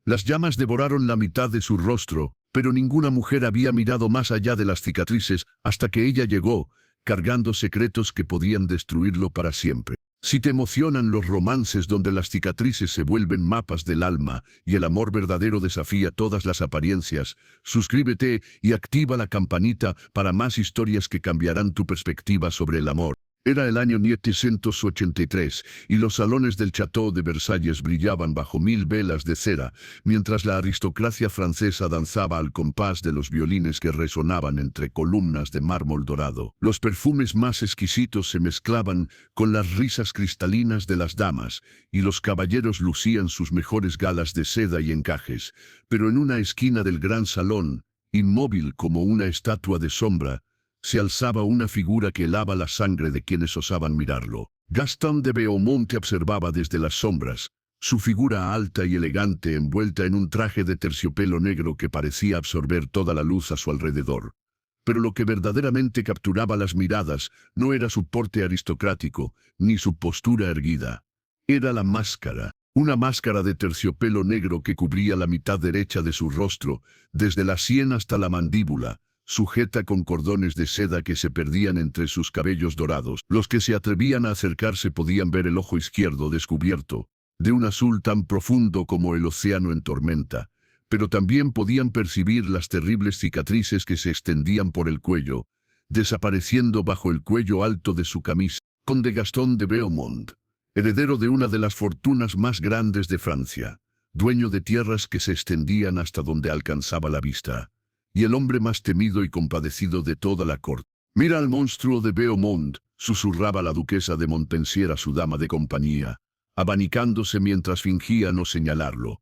Las llamas devoraron la mitad de su rostro, pero ninguna mujer había mirado más allá de las cicatrices hasta que ella llegó, cargando secretos que podían destruirlo para siempre. Si te emocionan los romances donde las cicatrices se vuelven mapas del alma y el amor verdadero desafía todas las apariencias, suscríbete y activa la campanita para más historias que cambiarán tu perspectiva sobre el amor. Era el año 1783 y los salones del Château de Versalles brillaban bajo 1000 velas de cera, mientras la aristocracia francesa danzaba al compás de los violines que resonaban entre columnas de mármol dorado. Los perfumes más exquisitos se mezclaban con las risas cristalinas de las damas, y los caballeros lucían sus mejores galas de seda y encajes, pero en una esquina del gran salón, inmóvil como una estatua de sombra, se alzaba una figura que helaba la sangre de quienes osaban mirarlo. Gastón de Beaumont observaba desde las sombras, su figura alta y elegante envuelta en un traje de terciopelo negro que parecía absorber toda la luz a su alrededor. Pero lo que verdaderamente capturaba las miradas no era su porte aristocrático, ni su postura erguida. Era la máscara. Una máscara de terciopelo negro que cubría la mitad derecha de su rostro, desde la sien hasta la mandíbula, sujeta con cordones de seda que se perdían entre sus cabellos dorados. Los que se atrevían a acercarse podían ver el ojo izquierdo descubierto, de un azul tan profundo como el océano en tormenta, pero también podían percibir las terribles cicatrices que se extendían por el cuello, desapareciendo bajo el cuello alto de su camisa. Conde Gastón de Beaumont, heredero de una de las fortunas más grandes de Francia, dueño de tierras que se extendían hasta donde alcanzaba la vista, y el hombre más temido y compadecido de toda la corte. «Mira al monstruo de Beaumont», susurraba la duquesa de Montpensier a su dama de compañía, abanicándose mientras fingía no señalarlo.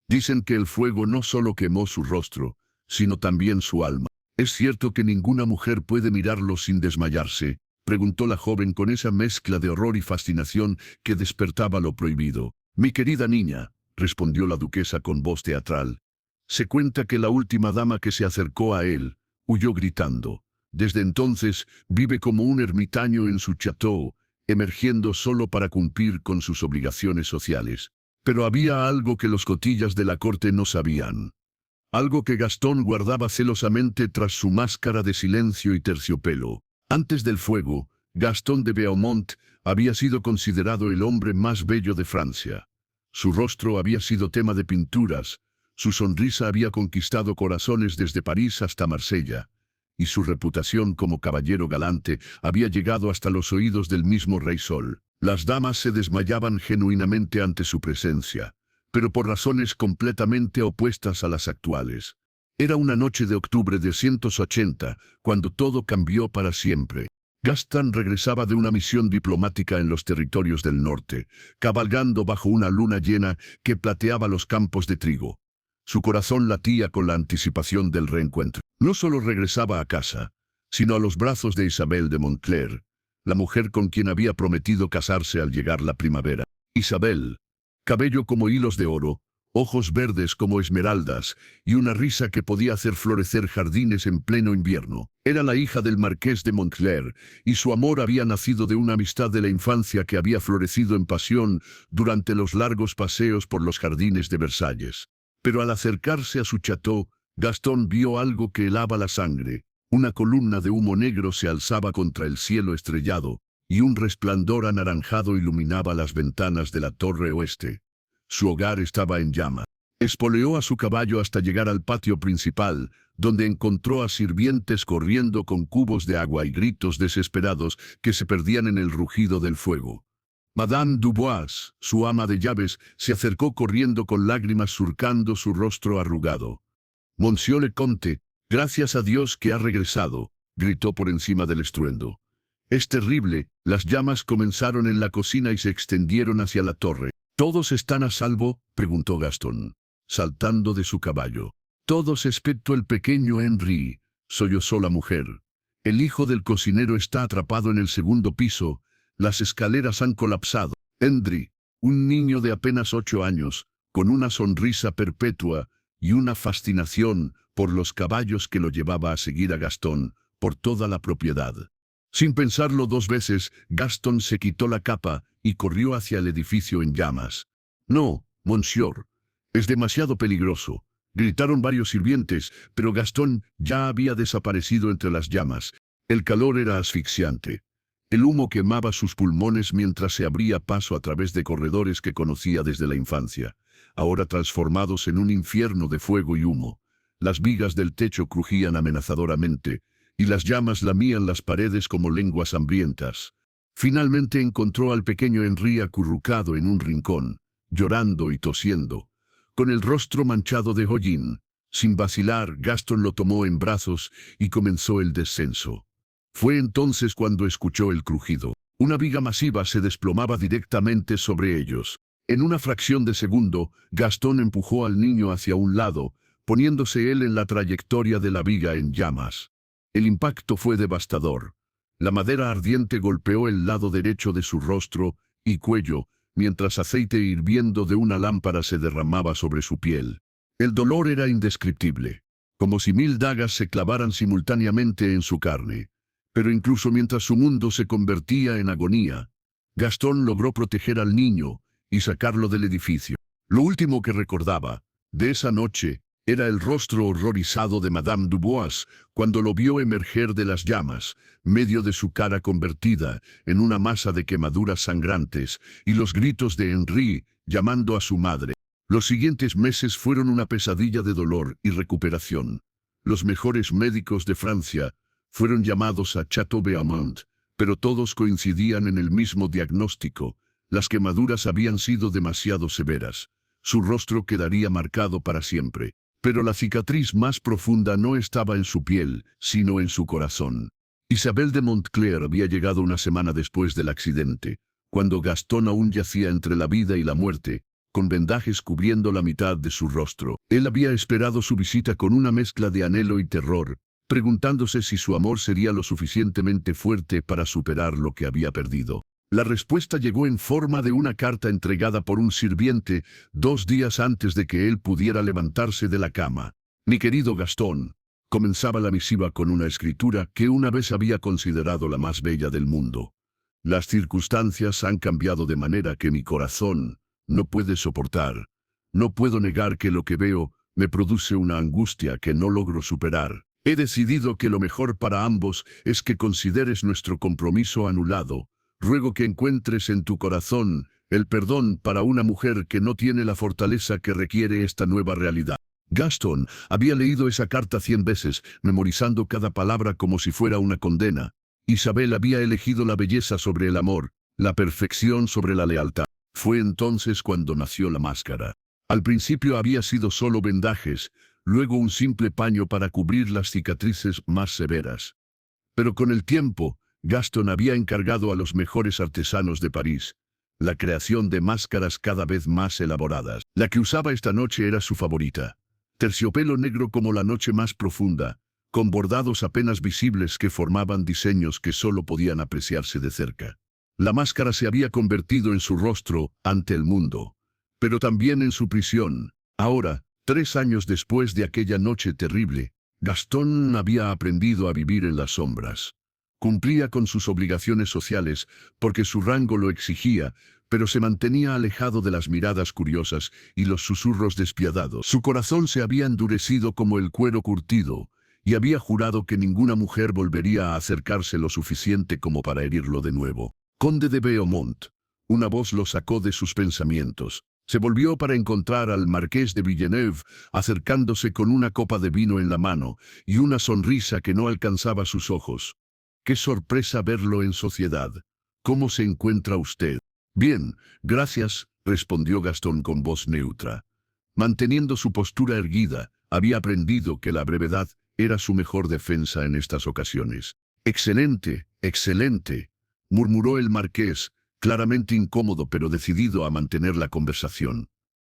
«Dicen que el fuego no solo quemó su rostro, sino también su alma». «¿Es cierto que ninguna mujer puede mirarlo sin desmayarse?», preguntó la joven con esa mezcla de horror y fascinación que despertaba lo prohibido. «Mi querida niña», respondió la duquesa con voz teatral, «se cuenta que la última dama que se acercó a él huyó gritando. Desde entonces vive como un ermitaño en su château, emergiendo solo para cumplir con sus obligaciones sociales. Pero había algo que los cotillas de la corte no sabían. Algo que Gastón guardaba celosamente tras su máscara de silencio y terciopelo. Antes del fuego, Gastón de Beaumont había sido considerado el hombre más bello de Francia. Su rostro había sido tema de pinturas, su sonrisa había conquistado corazones desde París hasta Marsella, y su reputación como caballero galante había llegado hasta los oídos del mismo Rey Sol. Las damas se desmayaban genuinamente ante su presencia, pero por razones completamente opuestas a las actuales. Era una noche de octubre de 180, cuando todo cambió para siempre. Gastón regresaba de una misión diplomática en los territorios del norte, cabalgando bajo una luna llena que plateaba los campos de trigo. Su corazón latía con la anticipación del reencuentro. No solo regresaba a casa, sino a los brazos de Isabel de Montclair, la mujer con quien había prometido casarse al llegar la primavera. Isabel, cabello como hilos de oro, ojos verdes como esmeraldas y una risa que podía hacer florecer jardines en pleno invierno. Era la hija del marqués de Montclair, y su amor había nacido de una amistad de la infancia que había florecido en pasión durante los largos paseos por los jardines de Versalles. Pero al acercarse a su château, Gastón vio algo que helaba la sangre. Una columna de humo negro se alzaba contra el cielo estrellado, y un resplandor anaranjado iluminaba las ventanas de la torre oeste. Su hogar estaba en llamas. Espoleó a su caballo hasta llegar al patio principal, donde encontró a sirvientes corriendo con cubos de agua y gritos desesperados que se perdían en el rugido del fuego. Madame Dubois, su ama de llaves, se acercó corriendo con lágrimas surcando su rostro arrugado. «Monsieur le Comte, gracias a Dios que ha regresado», gritó por encima del estruendo. «Es terrible», las llamas comenzaron en la cocina y se extendieron hacia la torre. «¿Todos están a salvo?», preguntó Gastón, saltando de su caballo. «Todos excepto el pequeño Henri», sollozó la mujer. «El hijo del cocinero está atrapado en el segundo piso. Las escaleras han colapsado». Henri, un niño de apenas 8 años, con una sonrisa perpetua y una fascinación por los caballos que lo llevaba a seguir a Gastón por toda la propiedad. Sin pensarlo 2 veces, Gastón se quitó la capa y corrió hacia el edificio en llamas. «No, monsieur, Es demasiado peligroso, gritaron varios sirvientes, pero Gastón ya había desaparecido entre las llamas. El calor era asfixiante. El humo quemaba sus pulmones mientras se abría paso a través de corredores que conocía desde la infancia, ahora transformados en un infierno de fuego y humo. Las vigas del techo crujían amenazadoramente, y las llamas lamían las paredes como lenguas hambrientas. Finalmente encontró al pequeño Henri acurrucado en un rincón, llorando y tosiendo, con el rostro manchado de hollín. Sin vacilar, Gastón lo tomó en brazos y comenzó el descenso. Fue entonces cuando escuchó el crujido. Una viga masiva se desplomaba directamente sobre ellos. En una fracción de segundo, Gastón empujó al niño hacia un lado, poniéndose él en la trayectoria de la viga en llamas. El impacto fue devastador. La madera ardiente golpeó el lado derecho de su rostro y cuello, mientras aceite hirviendo de una lámpara se derramaba sobre su piel. El dolor era indescriptible, como si 1000 dagas se clavaran simultáneamente en su carne. Pero incluso mientras su mundo se convertía en agonía, Gastón logró proteger al niño y sacarlo del edificio. Lo último que recordaba de esa noche era el rostro horrorizado de Madame Dubois cuando lo vio emerger de las llamas, medio de su cara convertida en una masa de quemaduras sangrantes, y los gritos de Henri llamando a su madre. Los siguientes meses fueron una pesadilla de dolor y recuperación. Los mejores médicos de Francia fueron llamados a Château-Beaumont, pero todos coincidían en el mismo diagnóstico: las quemaduras habían sido demasiado severas. Su rostro quedaría marcado para siempre. Pero la cicatriz más profunda no estaba en su piel, sino en su corazón. Isabel de Montclair había llegado una semana después del accidente, cuando Gastón aún yacía entre la vida y la muerte, con vendajes cubriendo la mitad de su rostro. Él había esperado su visita con una mezcla de anhelo y terror, preguntándose si su amor sería lo suficientemente fuerte para superar lo que había perdido. La respuesta llegó en forma de una carta entregada por un sirviente 2 días antes de que él pudiera levantarse de la cama. «Mi querido Gastón», comenzaba la misiva con una escritura que una vez había considerado la más bella del mundo. «Las circunstancias han cambiado de manera que mi corazón no puede soportar. No puedo negar que lo que veo me produce una angustia que no logro superar. He decidido que lo mejor para ambos es que consideres nuestro compromiso anulado. Ruego que encuentres en tu corazón el perdón para una mujer que no tiene la fortaleza que requiere esta nueva realidad». Gastón había leído esa carta 100 veces, memorizando cada palabra como si fuera una condena. Isabel había elegido la belleza sobre el amor, la perfección sobre la lealtad. Fue entonces cuando nació la máscara. Al principio había sido solo vendajes, luego un simple paño para cubrir las cicatrices más severas. Pero con el tiempo, Gastón había encargado a los mejores artesanos de París la creación de máscaras cada vez más elaboradas. La que usaba esta noche era su favorita. Terciopelo negro como la noche más profunda, con bordados apenas visibles que formaban diseños que solo podían apreciarse de cerca. La máscara se había convertido en su rostro ante el mundo, pero también en su prisión. Ahora, 3 años después de aquella noche terrible, Gastón había aprendido a vivir en las sombras. Cumplía con sus obligaciones sociales porque su rango lo exigía, pero se mantenía alejado de las miradas curiosas y los susurros despiadados. Su corazón se había endurecido como el cuero curtido, y había jurado que ninguna mujer volvería a acercarse lo suficiente como para herirlo de nuevo. «Conde de Beaumont», una voz lo sacó de sus pensamientos. Se volvió para encontrar al marqués de Villeneuve, acercándose con una copa de vino en la mano y una sonrisa que no alcanzaba sus ojos. «Qué sorpresa verlo en sociedad. ¿Cómo se encuentra usted?» «Bien, gracias», respondió Gastón con voz neutra. Manteniendo su postura erguida, había aprendido que la brevedad era su mejor defensa en estas ocasiones. «Excelente, excelente», murmuró el marqués, claramente incómodo pero decidido a mantener la conversación.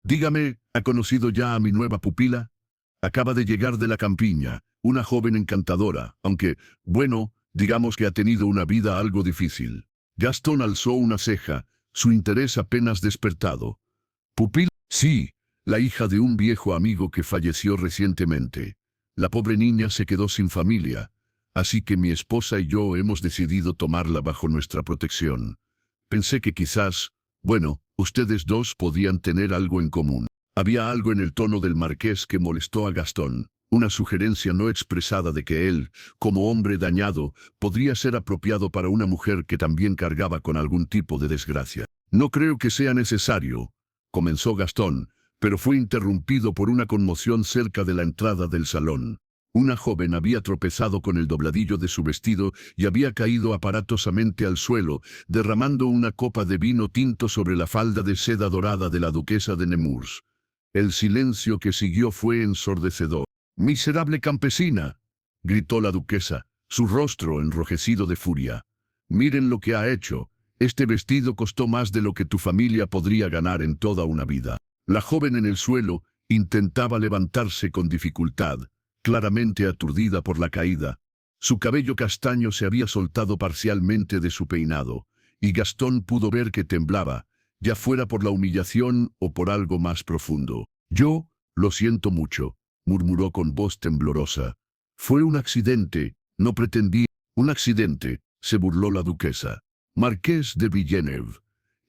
«Dígame, ¿ha conocido ya a mi nueva pupila? Acaba de llegar de la campiña, una joven encantadora, aunque, bueno, digamos que ha tenido una vida algo difícil». Gastón alzó una ceja, su interés apenas despertado. «¿Pupila?» «Sí, la hija de un viejo amigo que falleció recientemente. La pobre niña se quedó sin familia, así que mi esposa y yo hemos decidido tomarla bajo nuestra protección. Pensé que quizás, bueno, ustedes dos podían tener algo en común». Había algo en el tono del marqués que molestó a Gastón, una sugerencia no expresada de que él, como hombre dañado, podría ser apropiado para una mujer que también cargaba con algún tipo de desgracia. «No creo que sea necesario», comenzó Gastón, pero fue interrumpido por una conmoción cerca de la entrada del salón. Una joven había tropezado con el dobladillo de su vestido y había caído aparatosamente al suelo, derramando una copa de vino tinto sobre la falda de seda dorada de la duquesa de Nemours. El silencio que siguió fue ensordecedor. «¡Miserable campesina!», gritó la duquesa, su rostro enrojecido de furia. «Miren lo que ha hecho. Este vestido costó más de lo que tu familia podría ganar en toda una vida». La joven en el suelo intentaba levantarse con dificultad, claramente aturdida por la caída. Su cabello castaño se había soltado parcialmente de su peinado, y Gastón pudo ver que temblaba, ya fuera por la humillación o por algo más profundo. «Yo, lo siento mucho», murmuró con voz temblorosa. «Fue un accidente, no pretendí». «Un accidente», se burló la duquesa. «Marqués de Villeneuve,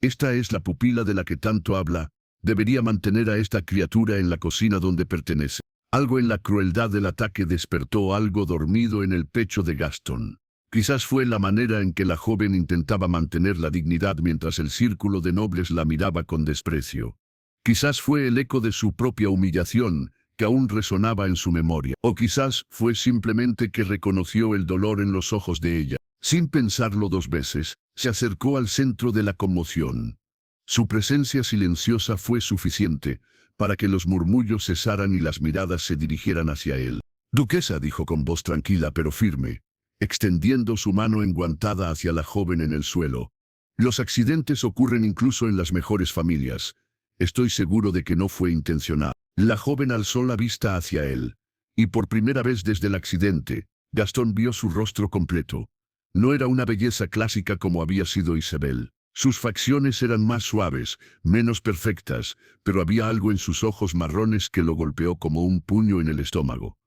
esta es la pupila de la que tanto habla. Debería mantener a esta criatura en la cocina donde pertenece». Algo en la crueldad del ataque despertó algo dormido en el pecho de Gastón. Quizás fue la manera en que la joven intentaba mantener la dignidad mientras el círculo de nobles la miraba con desprecio. Quizás fue el eco de su propia humillación, que aún resonaba en su memoria. O quizás fue simplemente que reconoció el dolor en los ojos de ella. Sin pensarlo dos veces, se acercó al centro de la conmoción. Su presencia silenciosa fue suficiente para que los murmullos cesaran y las miradas se dirigieran hacia él. «Duquesa», dijo con voz tranquila pero firme, extendiendo su mano enguantada hacia la joven en el suelo. «Los accidentes ocurren incluso en las mejores familias. Estoy seguro de que no fue intencional». La joven alzó la vista hacia él, y por primera vez desde el accidente, Gastón vio su rostro completo. No era una belleza clásica como había sido Isabel. Sus facciones eran más suaves, menos perfectas, pero había algo en sus ojos marrones que lo golpeó como un puño en el estómago.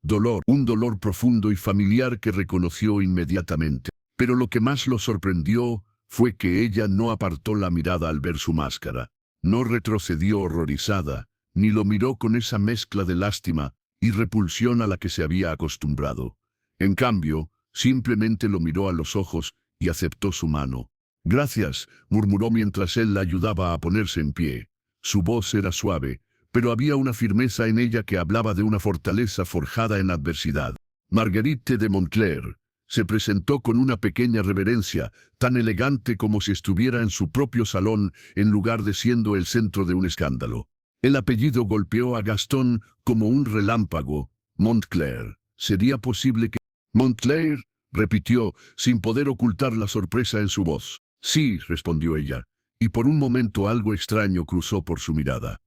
Dolor, un dolor profundo y familiar que reconoció inmediatamente. Pero lo que más lo sorprendió fue que ella no apartó la mirada al ver su máscara. No retrocedió horrorizada, ni lo miró con esa mezcla de lástima y repulsión a la que se había acostumbrado. En cambio, simplemente lo miró a los ojos y aceptó su mano. «Gracias», murmuró mientras él la ayudaba a ponerse en pie. Su voz era suave, pero había una firmeza en ella que hablaba de una fortaleza forjada en adversidad. Marguerite de Montclair se presentó con una pequeña reverencia, tan elegante como si estuviera en su propio salón en lugar de siendo el centro de un escándalo. El apellido golpeó a Gastón como un relámpago. «Montclair. ¿Sería posible que...?» «Montclair», repitió, sin poder ocultar la sorpresa en su voz. «Sí», respondió ella, y por un momento algo extraño cruzó por su mirada.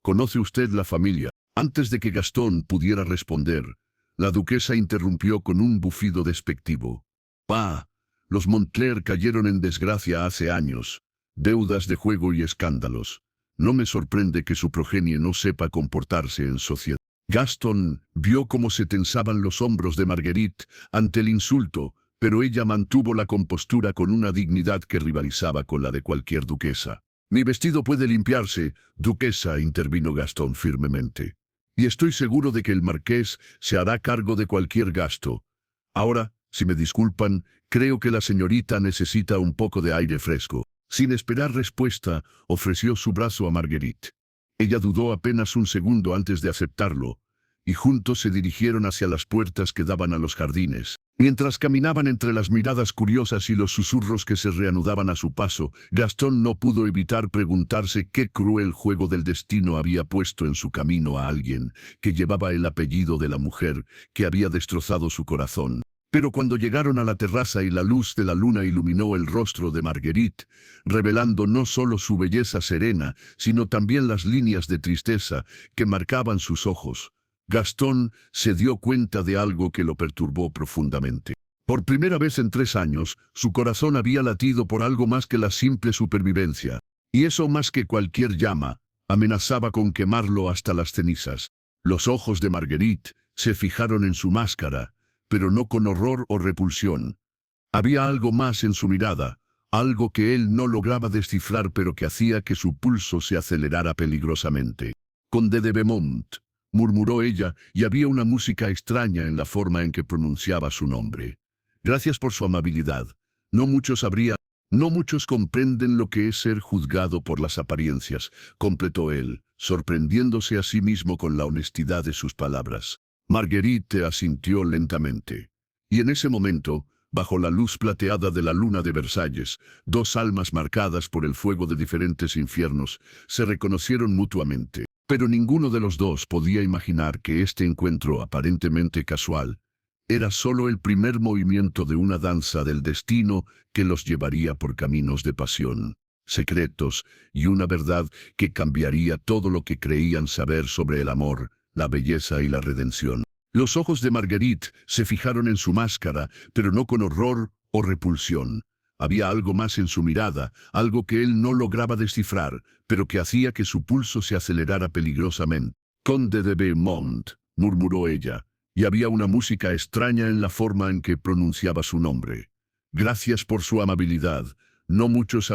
«¿Conoce usted la familia?». Antes de que Gastón pudiera responder, la duquesa interrumpió con un bufido despectivo. «¡Ah! Los Montclair cayeron en desgracia hace años. Deudas de juego y escándalos. No me sorprende que su progenie no sepa comportarse en sociedad». Gastón vio cómo se tensaban los hombros de Marguerite ante el insulto, pero ella mantuvo la compostura con una dignidad que rivalizaba con la de cualquier duquesa. «Mi vestido puede limpiarse, duquesa», intervino Gastón firmemente. «Y estoy seguro de que el marqués se hará cargo de cualquier gasto. Ahora, si me disculpan, creo que la señorita necesita un poco de aire fresco». Sin esperar respuesta, ofreció su brazo a Marguerite. Ella dudó apenas un segundo antes de aceptarlo, y juntos se dirigieron hacia las puertas que daban a los jardines. Mientras caminaban entre las miradas curiosas y los susurros que se reanudaban a su paso, Gastón no pudo evitar preguntarse qué cruel juego del destino había puesto en su camino a alguien que llevaba el apellido de la mujer que había destrozado su corazón. Pero cuando llegaron a la terraza y la luz de la luna iluminó el rostro de Marguerite, revelando no solo su belleza serena, sino también las líneas de tristeza que marcaban sus ojos, Gastón se dio cuenta de algo que lo perturbó profundamente. Por primera vez en 3 años, su corazón había latido por algo más que la simple supervivencia, y eso más que cualquier llama, amenazaba con quemarlo hasta las cenizas. Los ojos de Marguerite se fijaron en su máscara, pero no con horror o repulsión. Había algo más en su mirada, algo que él no lograba descifrar pero que hacía que su pulso se acelerara peligrosamente. Conde de Beaumont, murmuró ella, y había una música extraña en la forma en que pronunciaba su nombre. Gracias por su amabilidad. No muchos comprenden lo que es ser juzgado por las apariencias, completó él, sorprendiéndose a sí mismo con la honestidad de sus palabras. Marguerite asintió lentamente. Y en ese momento, bajo la luz plateada de la luna de Versalles, dos almas marcadas por el fuego de diferentes infiernos se reconocieron mutuamente. Pero ninguno de los dos podía imaginar que este encuentro aparentemente casual era solo el primer movimiento de una danza del destino que los llevaría por caminos de pasión, secretos y una verdad que cambiaría todo lo que creían saber sobre el amor, la belleza y la redención. Los ojos de Marguerite se fijaron en su máscara, pero no con horror o repulsión. Había algo más en su mirada, algo que él no lograba descifrar, pero que hacía que su pulso se acelerara peligrosamente. «Conde de Beaumont», murmuró ella, y había una música extraña en la forma en que pronunciaba su nombre. «Gracias por su amabilidad. No muchos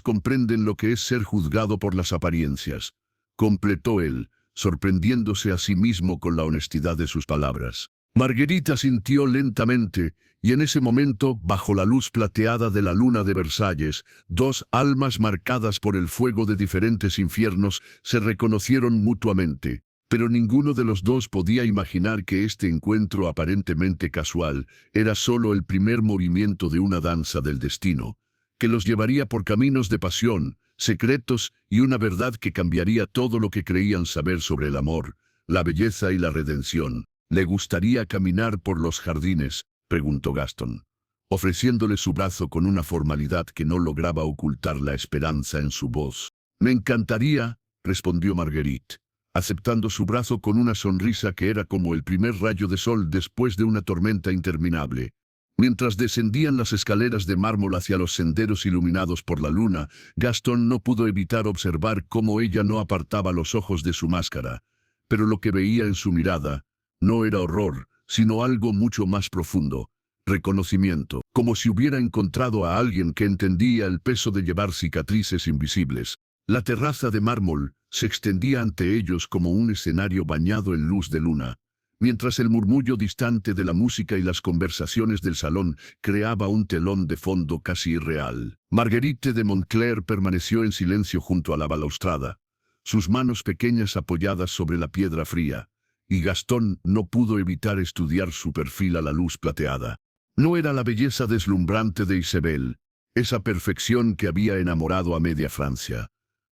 comprenden lo que es ser juzgado por las apariencias», completó él, sorprendiéndose a sí mismo con la honestidad de sus palabras. Marguerite asintió lentamente, y en ese momento, bajo la luz plateada de la luna de Versalles, dos almas marcadas por el fuego de diferentes infiernos se reconocieron mutuamente. Pero ninguno de los dos podía imaginar que este encuentro aparentemente casual era solo el primer movimiento de una danza del destino, que los llevaría por caminos de pasión, secretos y una verdad que cambiaría todo lo que creían saber sobre el amor, la belleza y la redención. «¿Le gustaría caminar por los jardines?», preguntó Gaston, ofreciéndole su brazo con una formalidad que no lograba ocultar la esperanza en su voz. «Me encantaría», respondió Marguerite, aceptando su brazo con una sonrisa que era como el primer rayo de sol después de una tormenta interminable. Mientras descendían las escaleras de mármol hacia los senderos iluminados por la luna, Gaston no pudo evitar observar cómo ella no apartaba los ojos de su máscara. Pero lo que veía en su mirada no era horror, sino algo mucho más profundo, reconocimiento, como si hubiera encontrado a alguien que entendía el peso de llevar cicatrices invisibles. La terraza de mármol se extendía ante ellos como un escenario bañado en luz de luna, mientras el murmullo distante de la música y las conversaciones del salón creaba un telón de fondo casi irreal. Marguerite de Montclair permaneció en silencio junto a la balaustrada, sus manos pequeñas apoyadas sobre la piedra fría, y Gastón no pudo evitar estudiar su perfil a la luz plateada. No era la belleza deslumbrante de Isabel, esa perfección que había enamorado a media Francia.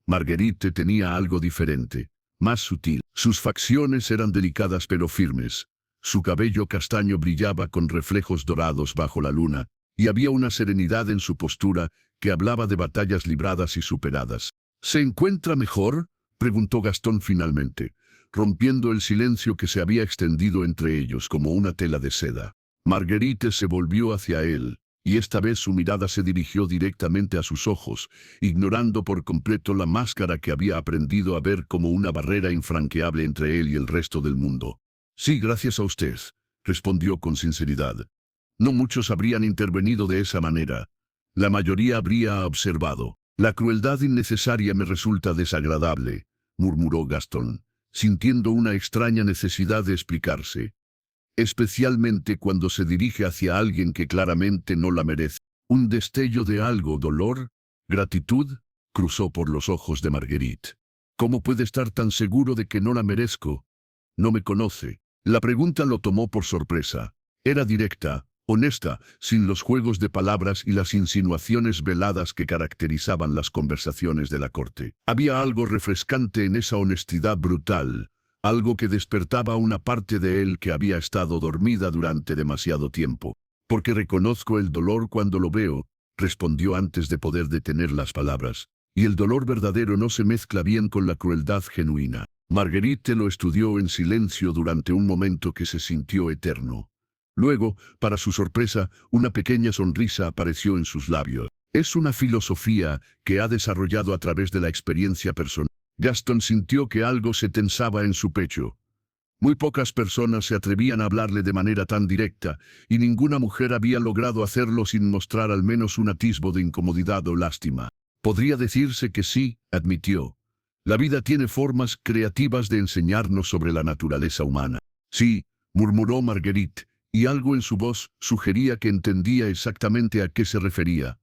Marguerite tenía algo diferente, más sutil. Sus facciones eran delicadas pero firmes. Su cabello castaño brillaba con reflejos dorados bajo la luna, y había una serenidad en su postura que hablaba de batallas libradas y superadas. «¿Se encuentra mejor?», preguntó Gastón finalmente, rompiendo el silencio que se había extendido entre ellos como una tela de seda. Marguerite se volvió hacia él, y esta vez su mirada se dirigió directamente a sus ojos, ignorando por completo la máscara que había aprendido a ver como una barrera infranqueable entre él y el resto del mundo. «Sí, gracias a usted», respondió con sinceridad. «No muchos habrían intervenido de esa manera. La mayoría habría observado. La crueldad innecesaria me resulta desagradable», murmuró Gastón, sintiendo una extraña necesidad de explicarse, especialmente cuando se dirige hacia alguien que claramente no la merece. Un destello de algo, dolor, gratitud, cruzó por los ojos de Marguerite. «¿Cómo puede estar tan seguro de que no la merezco? No me conoce». La pregunta lo tomó por sorpresa. Era directa, honesta, sin los juegos de palabras y las insinuaciones veladas que caracterizaban las conversaciones de la corte. Había algo refrescante en esa honestidad brutal, algo que despertaba una parte de él que había estado dormida durante demasiado tiempo. «Porque reconozco el dolor cuando lo veo», respondió antes de poder detener las palabras, «y el dolor verdadero no se mezcla bien con la crueldad genuina». Marguerite lo estudió en silencio durante un momento que se sintió eterno. Luego, para su sorpresa, una pequeña sonrisa apareció en sus labios. «Es una filosofía que ha desarrollado a través de la experiencia personal». Gaston sintió que algo se tensaba en su pecho. Muy pocas personas se atrevían a hablarle de manera tan directa, y ninguna mujer había logrado hacerlo sin mostrar al menos un atisbo de incomodidad o lástima. «Podría decirse que sí», admitió. La vida tiene formas creativas de enseñarnos sobre la naturaleza humana. Sí, murmuró Marguerite, y algo en su voz sugería que entendía exactamente a qué se refería.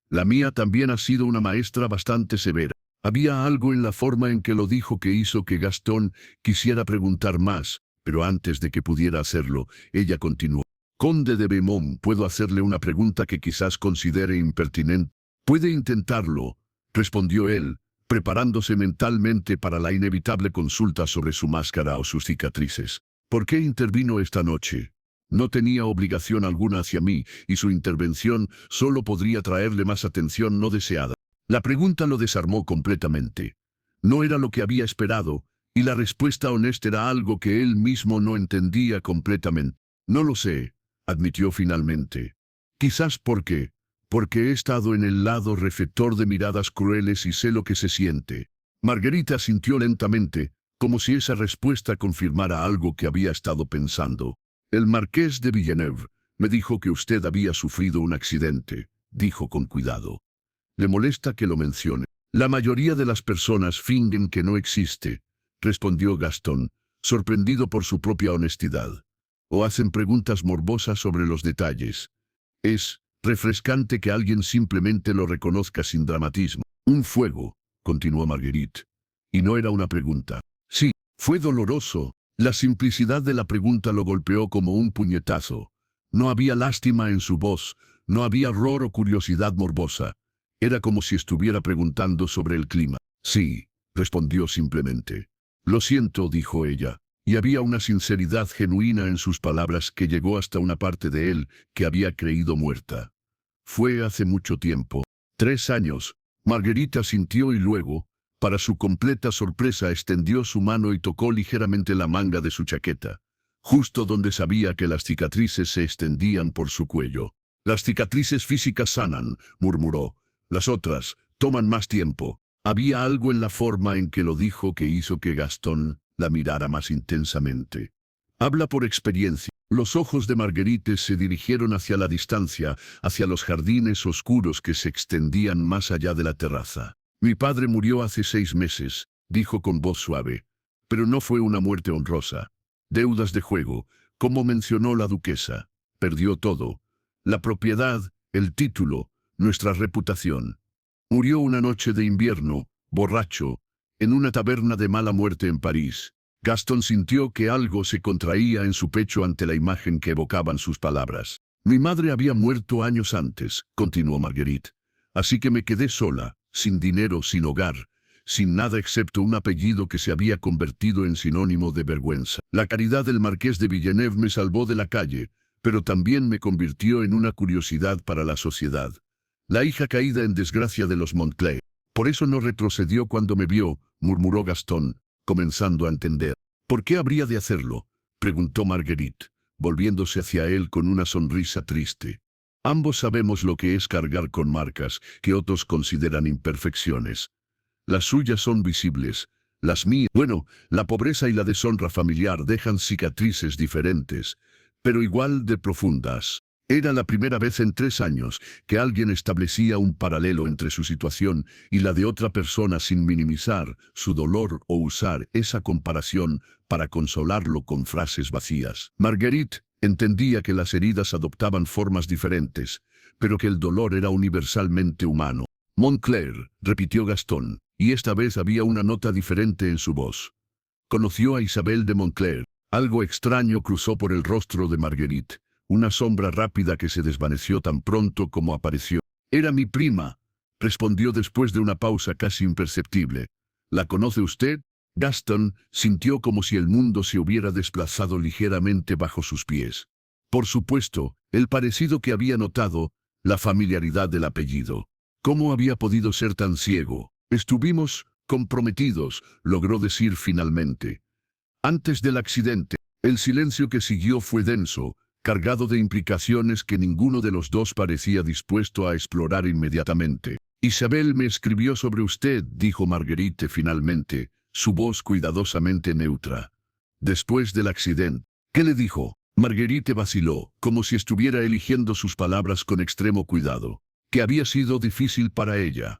La mía también ha sido una maestra bastante severa. Había algo en la forma en que lo dijo que hizo que Gastón quisiera preguntar más, pero antes de que pudiera hacerlo, ella continuó. Conde de Beaumont, puedo hacerle una pregunta que quizás considere impertinente. Puede intentarlo, respondió él, preparándose mentalmente para la inevitable consulta sobre su máscara o sus cicatrices. ¿Por qué intervino esta noche? No tenía obligación alguna hacia mí, y su intervención solo podría traerle más atención no deseada. La pregunta lo desarmó completamente. No era lo que había esperado, y la respuesta honesta era algo que él mismo no entendía completamente. No lo sé, admitió finalmente. Quizás porque he estado en el lado receptor de miradas crueles y sé lo que se siente. Margarita sintió lentamente, como si esa respuesta confirmara algo que había estado pensando. El marqués de Villeneuve me dijo que usted había sufrido un accidente, dijo con cuidado. ¿Le molesta que lo mencione? La mayoría de las personas fingen que no existe, respondió Gastón, sorprendido por su propia honestidad. O hacen preguntas morbosas sobre los detalles. Es refrescante que alguien simplemente lo reconozca sin dramatismo. Un fuego, continuó Marguerite. Y no era una pregunta. Sí, fue doloroso. La simplicidad de la pregunta lo golpeó como un puñetazo. No había lástima en su voz, no había horror o curiosidad morbosa. Era como si estuviera preguntando sobre el clima. Sí, respondió simplemente. Lo siento, dijo ella, y había una sinceridad genuina en sus palabras que llegó hasta una parte de él que había creído muerta. Fue hace mucho tiempo. 3 años. Margarita sintió y luego, para su completa sorpresa, extendió su mano y tocó ligeramente la manga de su chaqueta, justo donde sabía que las cicatrices se extendían por su cuello. Las cicatrices físicas sanan, murmuró. Las otras toman más tiempo. Había algo en la forma en que lo dijo que hizo que Gastón la mirara más intensamente. Habla por experiencia. Los ojos de Marguerite se dirigieron hacia la distancia, hacia los jardines oscuros que se extendían más allá de la terraza. Mi padre murió hace 6 meses, dijo con voz suave. Pero no fue una muerte honrosa. Deudas de juego, como mencionó la duquesa. Perdió todo. La propiedad, el título, nuestra reputación. Murió una noche de invierno, borracho, en una taberna de mala muerte en París. Gastón sintió que algo se contraía en su pecho ante la imagen que evocaban sus palabras. Mi madre había muerto años antes, continuó Marguerite. Así que me quedé sola, sin dinero, sin hogar, sin nada excepto un apellido que se había convertido en sinónimo de vergüenza. La caridad del marqués de Villeneuve me salvó de la calle, pero también me convirtió en una curiosidad para la sociedad. La hija caída en desgracia de los Montclair. Por eso no retrocedió cuando me vio, murmuró Gastón, comenzando a entender. ¿Por qué habría de hacerlo?, preguntó Marguerite, volviéndose hacia él con una sonrisa triste. Ambos sabemos lo que es cargar con marcas que otros consideran imperfecciones. Las suyas son visibles, las mías. Bueno, la pobreza y la deshonra familiar dejan cicatrices diferentes, pero igual de profundas. Era la primera vez en 3 años que alguien establecía un paralelo entre su situación y la de otra persona sin minimizar su dolor o usar esa comparación para consolarlo con frases vacías. Marguerite entendía que las heridas adoptaban formas diferentes, pero que el dolor era universalmente humano. Montclair, repitió Gastón, y esta vez había una nota diferente en su voz. Conoció a Isabel de Montclair. Algo extraño cruzó por el rostro de Marguerite. Una sombra rápida que se desvaneció tan pronto como apareció. Era mi prima, respondió después de una pausa casi imperceptible. ¿La conoce usted? Gastón sintió como si el mundo se hubiera desplazado ligeramente bajo sus pies. Por supuesto, el parecido que había notado, la familiaridad del apellido. ¿Cómo había podido ser tan ciego? Estuvimos comprometidos, logró decir finalmente. Antes del accidente, el silencio que siguió fue denso, cargado de implicaciones que ninguno de los dos parecía dispuesto a explorar inmediatamente. Isabel me escribió sobre usted, dijo Marguerite finalmente, su voz cuidadosamente neutra. Después del accidente. ¿Qué le dijo? Marguerite vaciló, como si estuviera eligiendo sus palabras con extremo cuidado. Que había sido difícil para ella.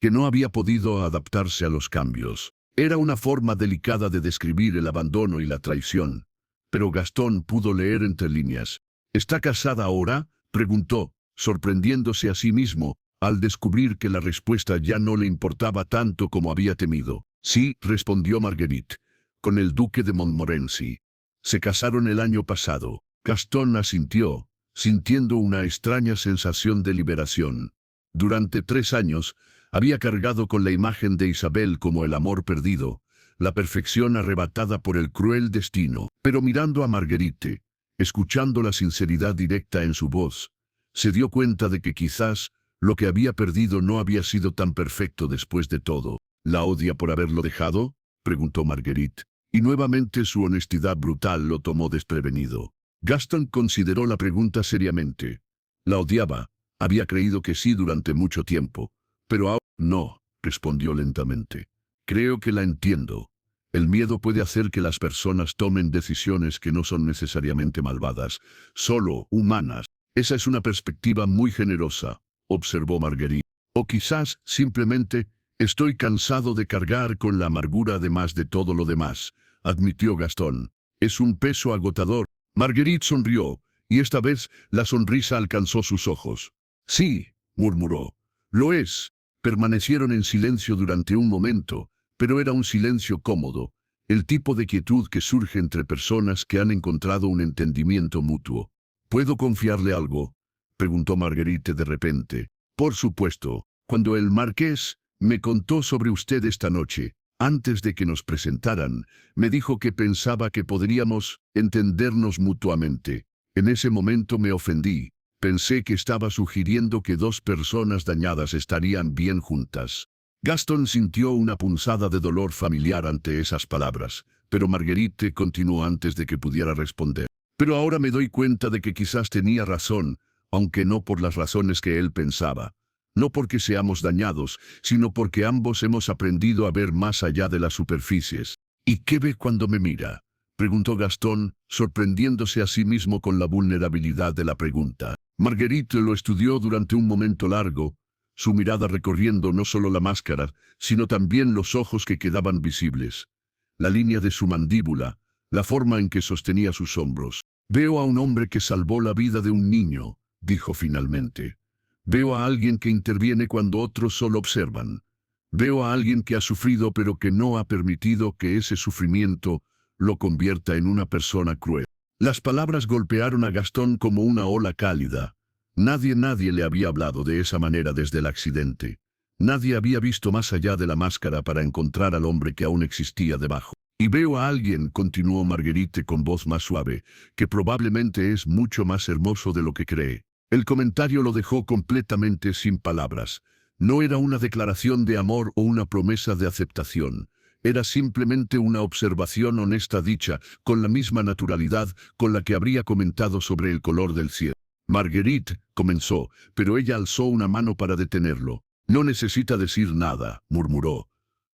Que no había podido adaptarse a los cambios. Era una forma delicada de describir el abandono y la traición. Pero Gastón pudo leer entre líneas. ¿Está casada ahora?, preguntó, sorprendiéndose a sí mismo, al descubrir que la respuesta ya no le importaba tanto como había temido. Sí, respondió Marguerite, con el duque de Montmorency. Se casaron el año pasado. Gastón asintió, sintiendo una extraña sensación de liberación. Durante 3 años, había cargado con la imagen de Isabel como el amor perdido, la perfección arrebatada por el cruel destino. Pero mirando a Marguerite, escuchando la sinceridad directa en su voz, se dio cuenta de que quizás lo que había perdido no había sido tan perfecto después de todo. ¿La odia por haberlo dejado?, preguntó Marguerite, y nuevamente su honestidad brutal lo tomó desprevenido. Gastón consideró la pregunta seriamente. La odiaba. Había creído que sí durante mucho tiempo, pero ahora no, respondió lentamente. Creo que la entiendo. El miedo puede hacer que las personas tomen decisiones que no son necesariamente malvadas, solo humanas. Esa es una perspectiva muy generosa, observó Marguerite. O quizás, simplemente, estoy cansado de cargar con la amargura además de todo lo demás, admitió Gastón. Es un peso agotador. Marguerite sonrió, y esta vez la sonrisa alcanzó sus ojos. Sí, murmuró. Lo es. Permanecieron en silencio durante un momento, pero era un silencio cómodo, el tipo de quietud que surge entre personas que han encontrado un entendimiento mutuo. ¿Puedo confiarle algo?, preguntó Marguerite de repente. Por supuesto. Cuando el marqués me contó sobre usted esta noche, antes de que nos presentaran, me dijo que pensaba que podríamos entendernos mutuamente. En ese momento me ofendí. Pensé que estaba sugiriendo que 2 personas dañadas estarían bien juntas. Gastón sintió una punzada de dolor familiar ante esas palabras, pero Marguerite continuó antes de que pudiera responder. Pero ahora me doy cuenta de que quizás tenía razón, aunque no por las razones que él pensaba. No porque seamos dañados, sino porque ambos hemos aprendido a ver más allá de las superficies. ¿Y qué ve cuando me mira?, preguntó Gastón, sorprendiéndose a sí mismo con la vulnerabilidad de la pregunta. Marguerite lo estudió durante un momento largo, su mirada recorriendo no solo la máscara, sino también los ojos que quedaban visibles, la línea de su mandíbula, la forma en que sostenía sus hombros. Veo a un hombre que salvó la vida de un niño, dijo finalmente. Veo a alguien que interviene cuando otros solo observan. Veo a alguien que ha sufrido pero que no ha permitido que ese sufrimiento lo convierta en una persona cruel. Las palabras golpearon a Gastón como una ola cálida. Nadie le había hablado de esa manera desde el accidente. Nadie había visto más allá de la máscara para encontrar al hombre que aún existía debajo. Y veo a alguien, continuó Marguerite con voz más suave, que probablemente es mucho más hermoso de lo que cree. El comentario lo dejó completamente sin palabras. No era una declaración de amor o una promesa de aceptación. Era simplemente una observación honesta dicha, con la misma naturalidad con la que habría comentado sobre el color del cielo. Marguerite comenzó, pero ella alzó una mano para detenerlo. No necesita decir nada, murmuró.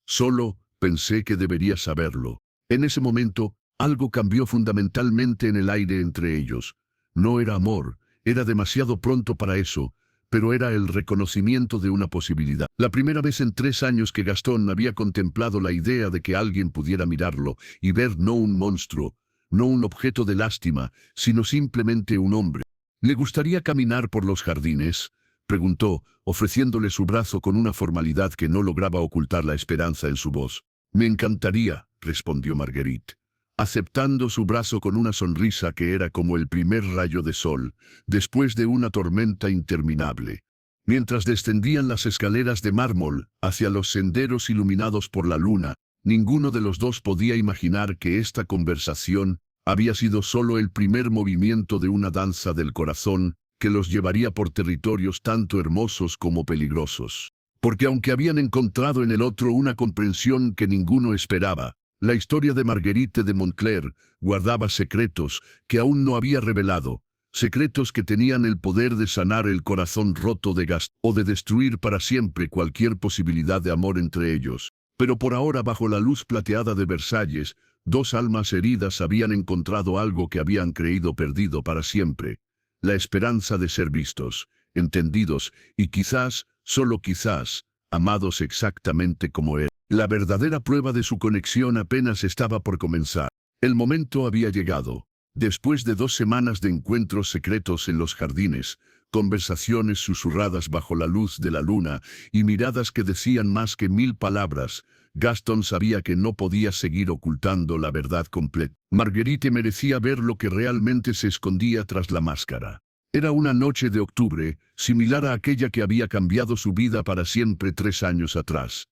Solo pensé que debería saberlo. En ese momento, algo cambió fundamentalmente en el aire entre ellos. No era amor, era demasiado pronto para eso, pero era el reconocimiento de una posibilidad. La primera vez en 3 años que Gastón había contemplado la idea de que alguien pudiera mirarlo y ver no un monstruo, no un objeto de lástima, sino simplemente un hombre. ¿Le gustaría caminar por los jardines?, preguntó, ofreciéndole su brazo con una formalidad que no lograba ocultar la esperanza en su voz. Me encantaría, respondió Marguerite, aceptando su brazo con una sonrisa que era como el primer rayo de sol, después de una tormenta interminable. Mientras descendían las escaleras de mármol hacia los senderos iluminados por la luna, ninguno de los dos podía imaginar que esta conversación había sido solo el primer movimiento de una danza del corazón que los llevaría por territorios tanto hermosos como peligrosos. Porque aunque habían encontrado en el otro una comprensión que ninguno esperaba, la historia de Marguerite de Montcler guardaba secretos que aún no había revelado, secretos que tenían el poder de sanar el corazón roto de Gastón o de destruir para siempre cualquier posibilidad de amor entre ellos. Pero por ahora, bajo la luz plateada de Versalles, 2 almas heridas habían encontrado algo que habían creído perdido para siempre: la esperanza de ser vistos, entendidos y quizás, solo quizás, amados exactamente como él. La verdadera prueba de su conexión apenas estaba por comenzar. El momento había llegado. Después de 2 semanas de encuentros secretos en los jardines, conversaciones susurradas bajo la luz de la luna y miradas que decían más que 1000 palabras, Gaston sabía que no podía seguir ocultando la verdad completa. Marguerite merecía ver lo que realmente se escondía tras la máscara. Era una noche de octubre, similar a aquella que había cambiado su vida para siempre 3 años atrás.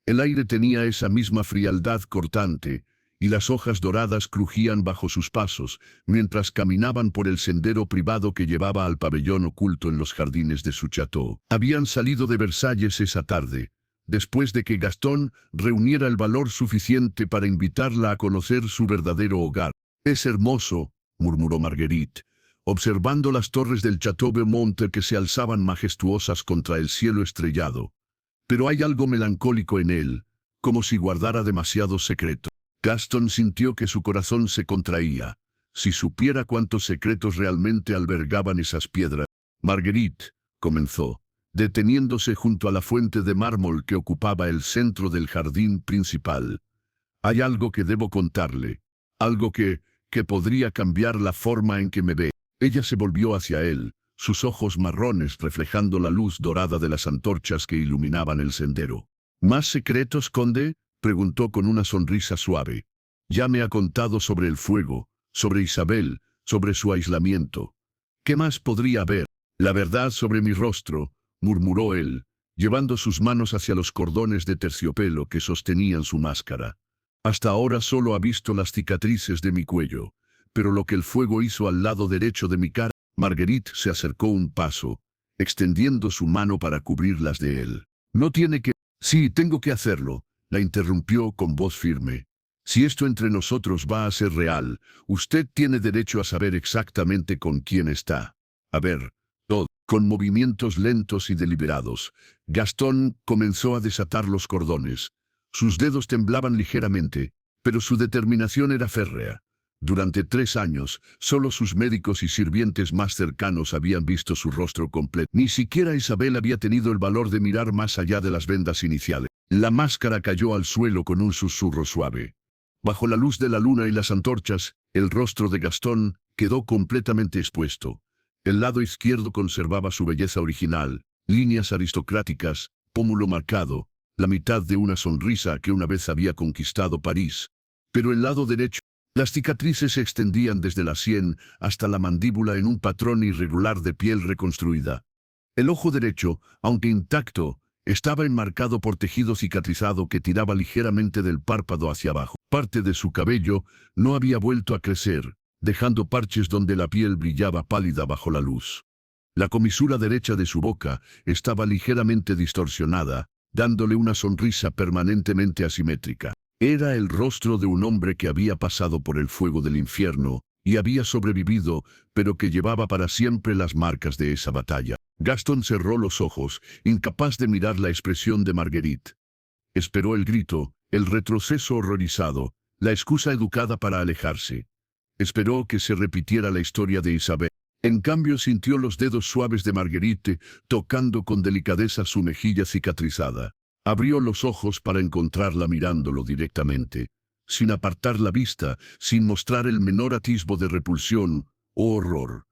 El aire tenía esa misma frialdad cortante, y las hojas doradas crujían bajo sus pasos, mientras caminaban por el sendero privado que llevaba al pabellón oculto en los jardines de su chateau. Habían salido de Versalles esa tarde, después de que Gastón reuniera el valor suficiente para invitarla a conocer su verdadero hogar. «Es hermoso», murmuró Marguerite, observando las torres del Château Beaumont que se alzaban majestuosas contra el cielo estrellado. «Pero hay algo melancólico en él, como si guardara demasiado secreto». Gaston sintió que su corazón se contraía. Si supiera cuántos secretos realmente albergaban esas piedras. «Marguerite», comenzó, deteniéndose junto a la fuente de mármol que ocupaba el centro del jardín principal. «Hay algo que debo contarle, algo que podría cambiar la forma en que me ve». Ella se volvió hacia él, sus ojos marrones reflejando la luz dorada de las antorchas que iluminaban el sendero. «¿Más secretos, conde?», preguntó con una sonrisa suave. «Ya me ha contado sobre el fuego, sobre Isabel, sobre su aislamiento. ¿Qué más podría haber?» «La verdad sobre mi rostro», murmuró él, llevando sus manos hacia los cordones de terciopelo que sostenían su máscara. «Hasta ahora solo ha visto las cicatrices de mi cuello, pero lo que el fuego hizo al lado derecho de mi cara». Marguerite se acercó un paso, extendiendo su mano para cubrirlas de él. «No tiene que...». «Sí, tengo que hacerlo», la interrumpió con voz firme. «Si esto entre nosotros va a ser real, usted tiene derecho a saber exactamente con quién está. A ver, todo». Con movimientos lentos y deliberados, Gastón comenzó a desatar los cordones. Sus dedos temblaban ligeramente, pero su determinación era férrea. Durante 3 años, solo sus médicos y sirvientes más cercanos habían visto su rostro completo. Ni siquiera Isabel había tenido el valor de mirar más allá de las vendas iniciales. La máscara cayó al suelo con un susurro suave. Bajo la luz de la luna y las antorchas, el rostro de Gastón quedó completamente expuesto. El lado izquierdo conservaba su belleza original, líneas aristocráticas, pómulo marcado, la mitad de una sonrisa que una vez había conquistado París. Pero el lado derecho, las cicatrices se extendían desde la sien hasta la mandíbula en un patrón irregular de piel reconstruida. El ojo derecho, aunque intacto, estaba enmarcado por tejido cicatrizado que tiraba ligeramente del párpado hacia abajo. Parte de su cabello no había vuelto a crecer, dejando parches donde la piel brillaba pálida bajo la luz. La comisura derecha de su boca estaba ligeramente distorsionada, dándole una sonrisa permanentemente asimétrica. Era el rostro de un hombre que había pasado por el fuego del infierno y había sobrevivido, pero que llevaba para siempre las marcas de esa batalla. Gaston cerró los ojos, incapaz de mirar la expresión de Marguerite. Esperó el grito, el retroceso horrorizado, la excusa educada para alejarse. Esperó que se repitiera la historia de Isabel. En cambio sintió los dedos suaves de Marguerite tocando con delicadeza su mejilla cicatrizada. Abrió los ojos para encontrarla mirándolo directamente, sin apartar la vista, sin mostrar el menor atisbo de repulsión o horror.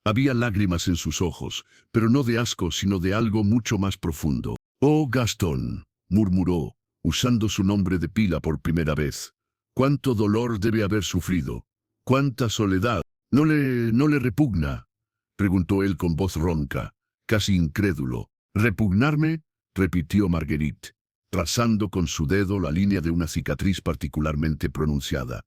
Había lágrimas en sus ojos, pero no de asco sino de algo mucho más profundo. «Oh, Gastón», murmuró, usando su nombre de pila por primera vez. «¿Cuánto dolor debe haber sufrido? ¿Cuánta soledad? ¿No le repugna?», preguntó él con voz ronca, casi incrédulo. «¿Repugnarme?», repitió Marguerite, trazando con su dedo la línea de una cicatriz particularmente pronunciada.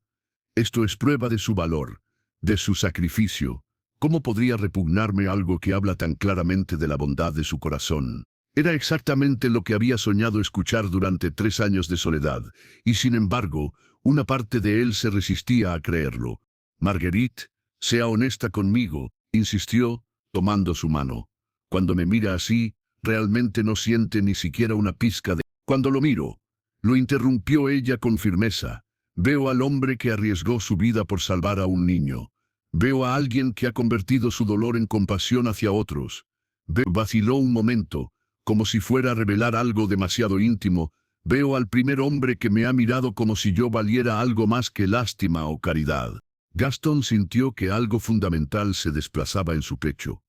«Esto es prueba de su valor, de su sacrificio. ¿Cómo podría repugnarme algo que habla tan claramente de la bondad de su corazón?». Era exactamente lo que había soñado escuchar durante 3 años de soledad, y sin embargo, una parte de él se resistía a creerlo. «Marguerite, sea honesta conmigo», insistió, tomando su mano. «Cuando me mira así, realmente no siente ni siquiera una pizca de...». «Cuando lo miro», lo interrumpió ella con firmeza, «veo al hombre que arriesgó su vida por salvar a un niño. Veo a alguien que ha convertido su dolor en compasión hacia otros». Vaciló un momento, como si fuera a revelar algo demasiado íntimo. Veo al primer hombre que me ha mirado como si yo valiera algo más que lástima o caridad. Gastón sintió que algo fundamental se desplazaba en su pecho.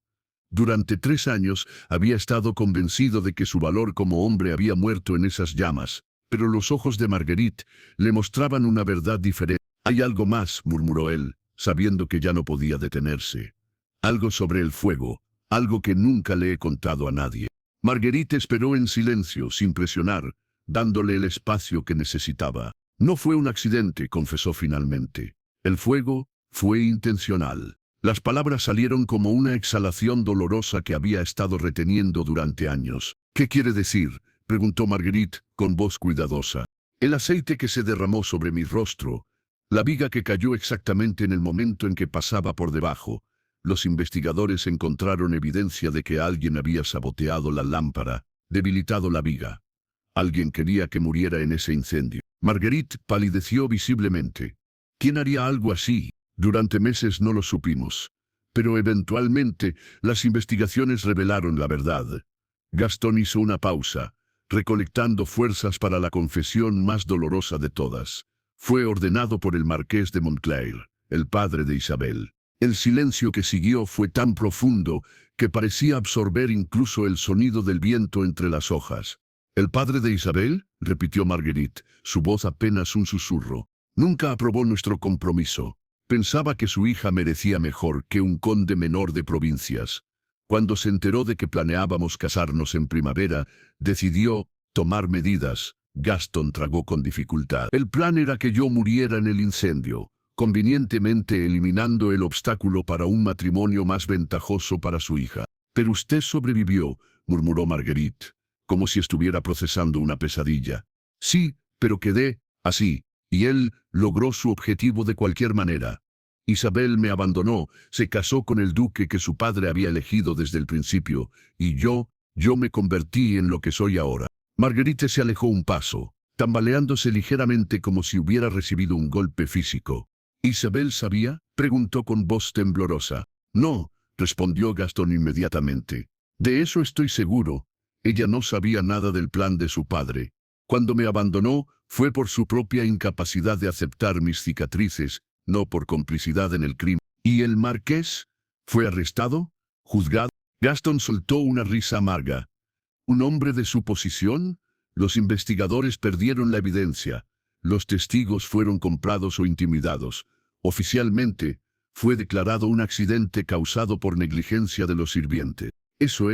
Durante 3 años había estado convencido de que su valor como hombre había muerto en esas llamas, pero los ojos de Marguerite le mostraban una verdad diferente. «Hay algo más», murmuró él, sabiendo que ya no podía detenerse. «Algo sobre el fuego, algo que nunca le he contado a nadie». Marguerite esperó en silencio, sin presionar, dándole el espacio que necesitaba. «No fue un accidente», confesó finalmente. «El fuego fue intencional». Las palabras salieron como una exhalación dolorosa que había estado reteniendo durante años. «¿Qué quiere decir?», preguntó Marguerite, con voz cuidadosa. «El aceite que se derramó sobre mi rostro, la viga que cayó exactamente en el momento en que pasaba por debajo. Los investigadores encontraron evidencia de que alguien había saboteado la lámpara, debilitado la viga. Alguien quería que muriera en ese incendio». Marguerite palideció visiblemente. «¿Quién haría algo así?». «Durante meses no lo supimos, pero eventualmente las investigaciones revelaron la verdad». Gastón hizo una pausa, recolectando fuerzas para la confesión más dolorosa de todas. Fue ordenado por el marqués de Montclair, el padre de Isabel. El silencio que siguió fue tan profundo que parecía absorber incluso el sonido del viento entre las hojas. «¿El padre de Isabel?», repitió Marguerite, su voz apenas un susurro. «Nunca aprobó nuestro compromiso. Pensaba que su hija merecía mejor que un conde menor de provincias. Cuando se enteró de que planeábamos casarnos en primavera, decidió tomar medidas». Gastón tragó con dificultad. «El plan era que yo muriera en el incendio, convenientemente eliminando el obstáculo para un matrimonio más ventajoso para su hija. Pero usted sobrevivió», murmuró Marguerite, como si estuviera procesando una pesadilla. «Sí, pero quedé así, y él logró su objetivo de cualquier manera. Isabel me abandonó, se casó con el duque que su padre había elegido desde el principio, y yo me convertí en lo que soy ahora». Marguerite se alejó un paso, tambaleándose ligeramente como si hubiera recibido un golpe físico. «¿Isabel sabía?», preguntó con voz temblorosa. «No», respondió Gastón inmediatamente. «De eso estoy seguro. Ella no sabía nada del plan de su padre. Cuando me abandonó, fue por su propia incapacidad de aceptar mis cicatrices, no por complicidad en el crimen». «¿Y el marqués? ¿Fue arrestado? ¿Juzgado?». Gastón soltó una risa amarga. «¿Un hombre de su posición? Los investigadores perdieron la evidencia. Los testigos fueron comprados o intimidados. Oficialmente, fue declarado un accidente causado por negligencia de los sirvientes». Eso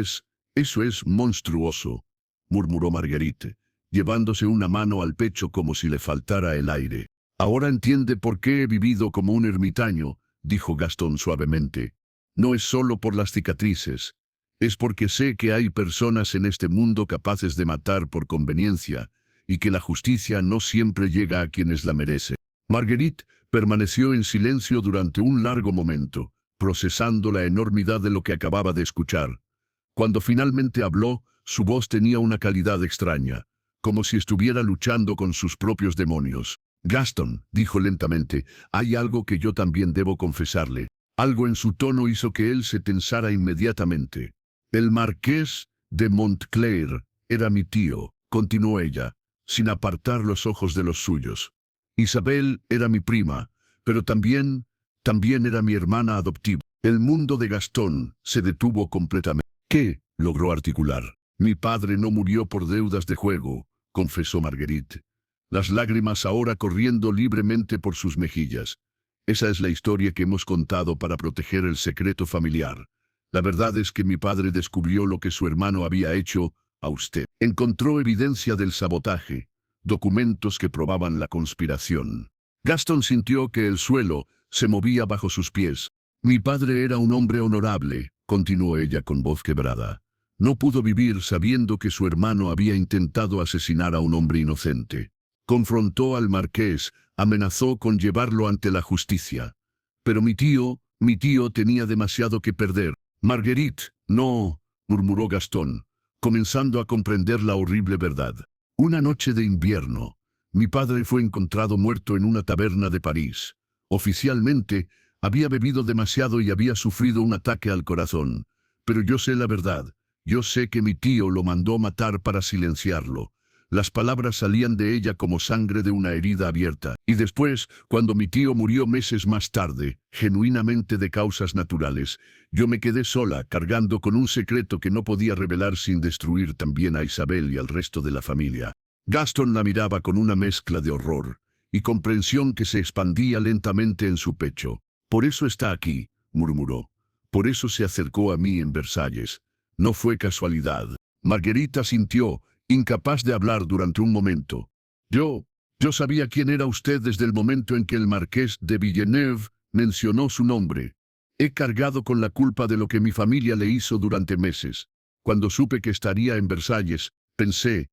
es monstruoso», murmuró Marguerite, llevándose una mano al pecho como si le faltara el aire. «Ahora entiende por qué he vivido como un ermitaño», dijo Gastón suavemente. «No es solo por las cicatrices. Es porque sé que hay personas en este mundo capaces de matar por conveniencia, y que la justicia no siempre llega a quienes la merecen». Marguerite permaneció en silencio durante un largo momento, procesando la enormidad de lo que acababa de escuchar. Cuando finalmente habló, su voz tenía una calidad extraña, como si estuviera luchando con sus propios demonios. «Gastón», dijo lentamente, «hay algo que yo también debo confesarle». Algo en su tono hizo que él se tensara inmediatamente. «El marqués de Montclair era mi tío», continuó ella, sin apartar los ojos de los suyos. «Isabel era mi prima, pero también era mi hermana adoptiva». El mundo de Gastón se detuvo completamente. «¿Qué?», logró articular. «Mi padre no murió por deudas de juego», confesó Marguerite, las lágrimas ahora corriendo libremente por sus mejillas. «Esa es la historia que hemos contado para proteger el secreto familiar. La verdad es que mi padre descubrió lo que su hermano había hecho a usted. Encontró evidencia del sabotaje, documentos que probaban la conspiración». Gastón sintió que el suelo se movía bajo sus pies. «Mi padre era un hombre honorable», continuó ella con voz quebrada. «No pudo vivir sabiendo que su hermano había intentado asesinar a un hombre inocente. Confrontó al marqués, amenazó con llevarlo ante la justicia. Pero mi tío tenía demasiado que perder». «Marguerite, no», murmuró Gastón, comenzando a comprender la horrible verdad. «Una noche de invierno, mi padre fue encontrado muerto en una taberna de París. Oficialmente, había bebido demasiado y había sufrido un ataque al corazón. Pero yo sé la verdad. Yo sé que mi tío lo mandó matar para silenciarlo. Las palabras salían de ella como sangre de una herida abierta. Y después, cuando mi tío murió meses más tarde, genuinamente de causas naturales, yo me quedé sola, cargando con un secreto que no podía revelar sin destruir también a Isabel y al resto de la familia. Gaston la miraba con una mezcla de horror y comprensión que se expandía lentamente en su pecho. «Por eso está aquí», murmuró. «Por eso se acercó a mí en Versalles. No fue casualidad». Margarita sintió, incapaz de hablar durante un momento. Yo sabía quién era usted desde el momento en que el marqués de Villeneuve mencionó su nombre. He cargado con la culpa de lo que mi familia le hizo durante meses. Cuando supe que estaría en Versalles, pensé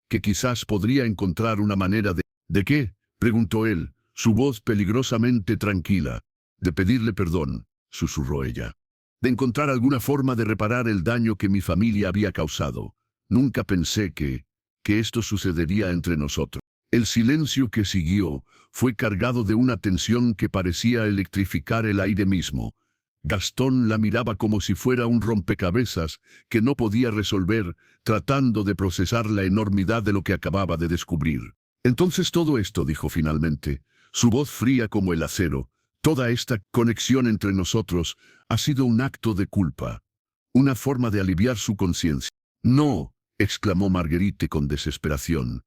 que quizás podría encontrar una manera de... ¿De qué?, preguntó él, su voz peligrosamente tranquila. De pedirle perdón, susurró ella. De encontrar alguna forma de reparar el daño que mi familia había causado. Nunca pensé que esto sucedería entre nosotros. El silencio que siguió fue cargado de una tensión que parecía electrificar el aire mismo. Gastón la miraba como si fuera un rompecabezas que no podía resolver, tratando de procesar la enormidad de lo que acababa de descubrir. Entonces todo esto, dijo finalmente, su voz fría como el acero, toda esta conexión entre nosotros ha sido un acto de culpa, una forma de aliviar su conciencia. No, exclamó Marguerite con desesperación.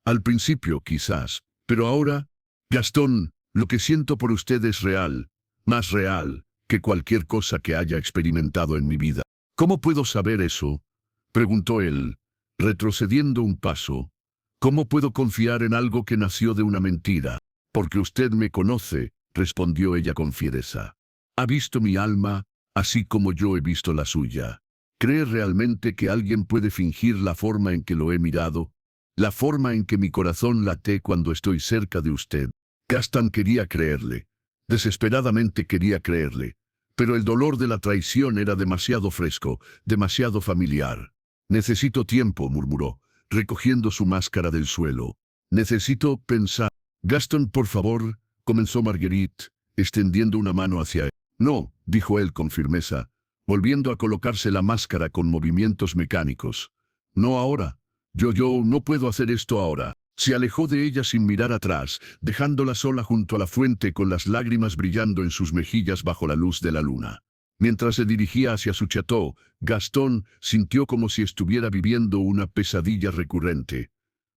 Al principio, quizás, pero ahora, Gastón, lo que siento por usted es real, más real que cualquier cosa que haya experimentado en mi vida. ¿Cómo puedo saber eso?, preguntó él, retrocediendo un paso. ¿Cómo puedo confiar en algo que nació de una mentira? Porque usted me conoce, respondió ella con fiereza. Ha visto mi alma, así como yo he visto la suya. ¿Cree realmente que alguien puede fingir la forma en que lo he mirado? La forma en que mi corazón late cuando estoy cerca de usted. Gaston quería creerle. Desesperadamente quería creerle. Pero el dolor de la traición era demasiado fresco, demasiado familiar. Necesito tiempo, murmuró, recogiendo su máscara del suelo. Necesito pensar. Gaston, por favor, comenzó Marguerite, extendiendo una mano hacia él. No, dijo él con firmeza, volviendo a colocarse la máscara con movimientos mecánicos. No ahora. Yo no puedo hacer esto ahora. Se alejó de ella sin mirar atrás, dejándola sola junto a la fuente con las lágrimas brillando en sus mejillas bajo la luz de la luna. Mientras se dirigía hacia su chateau, Gastón sintió como si estuviera viviendo una pesadilla recurrente.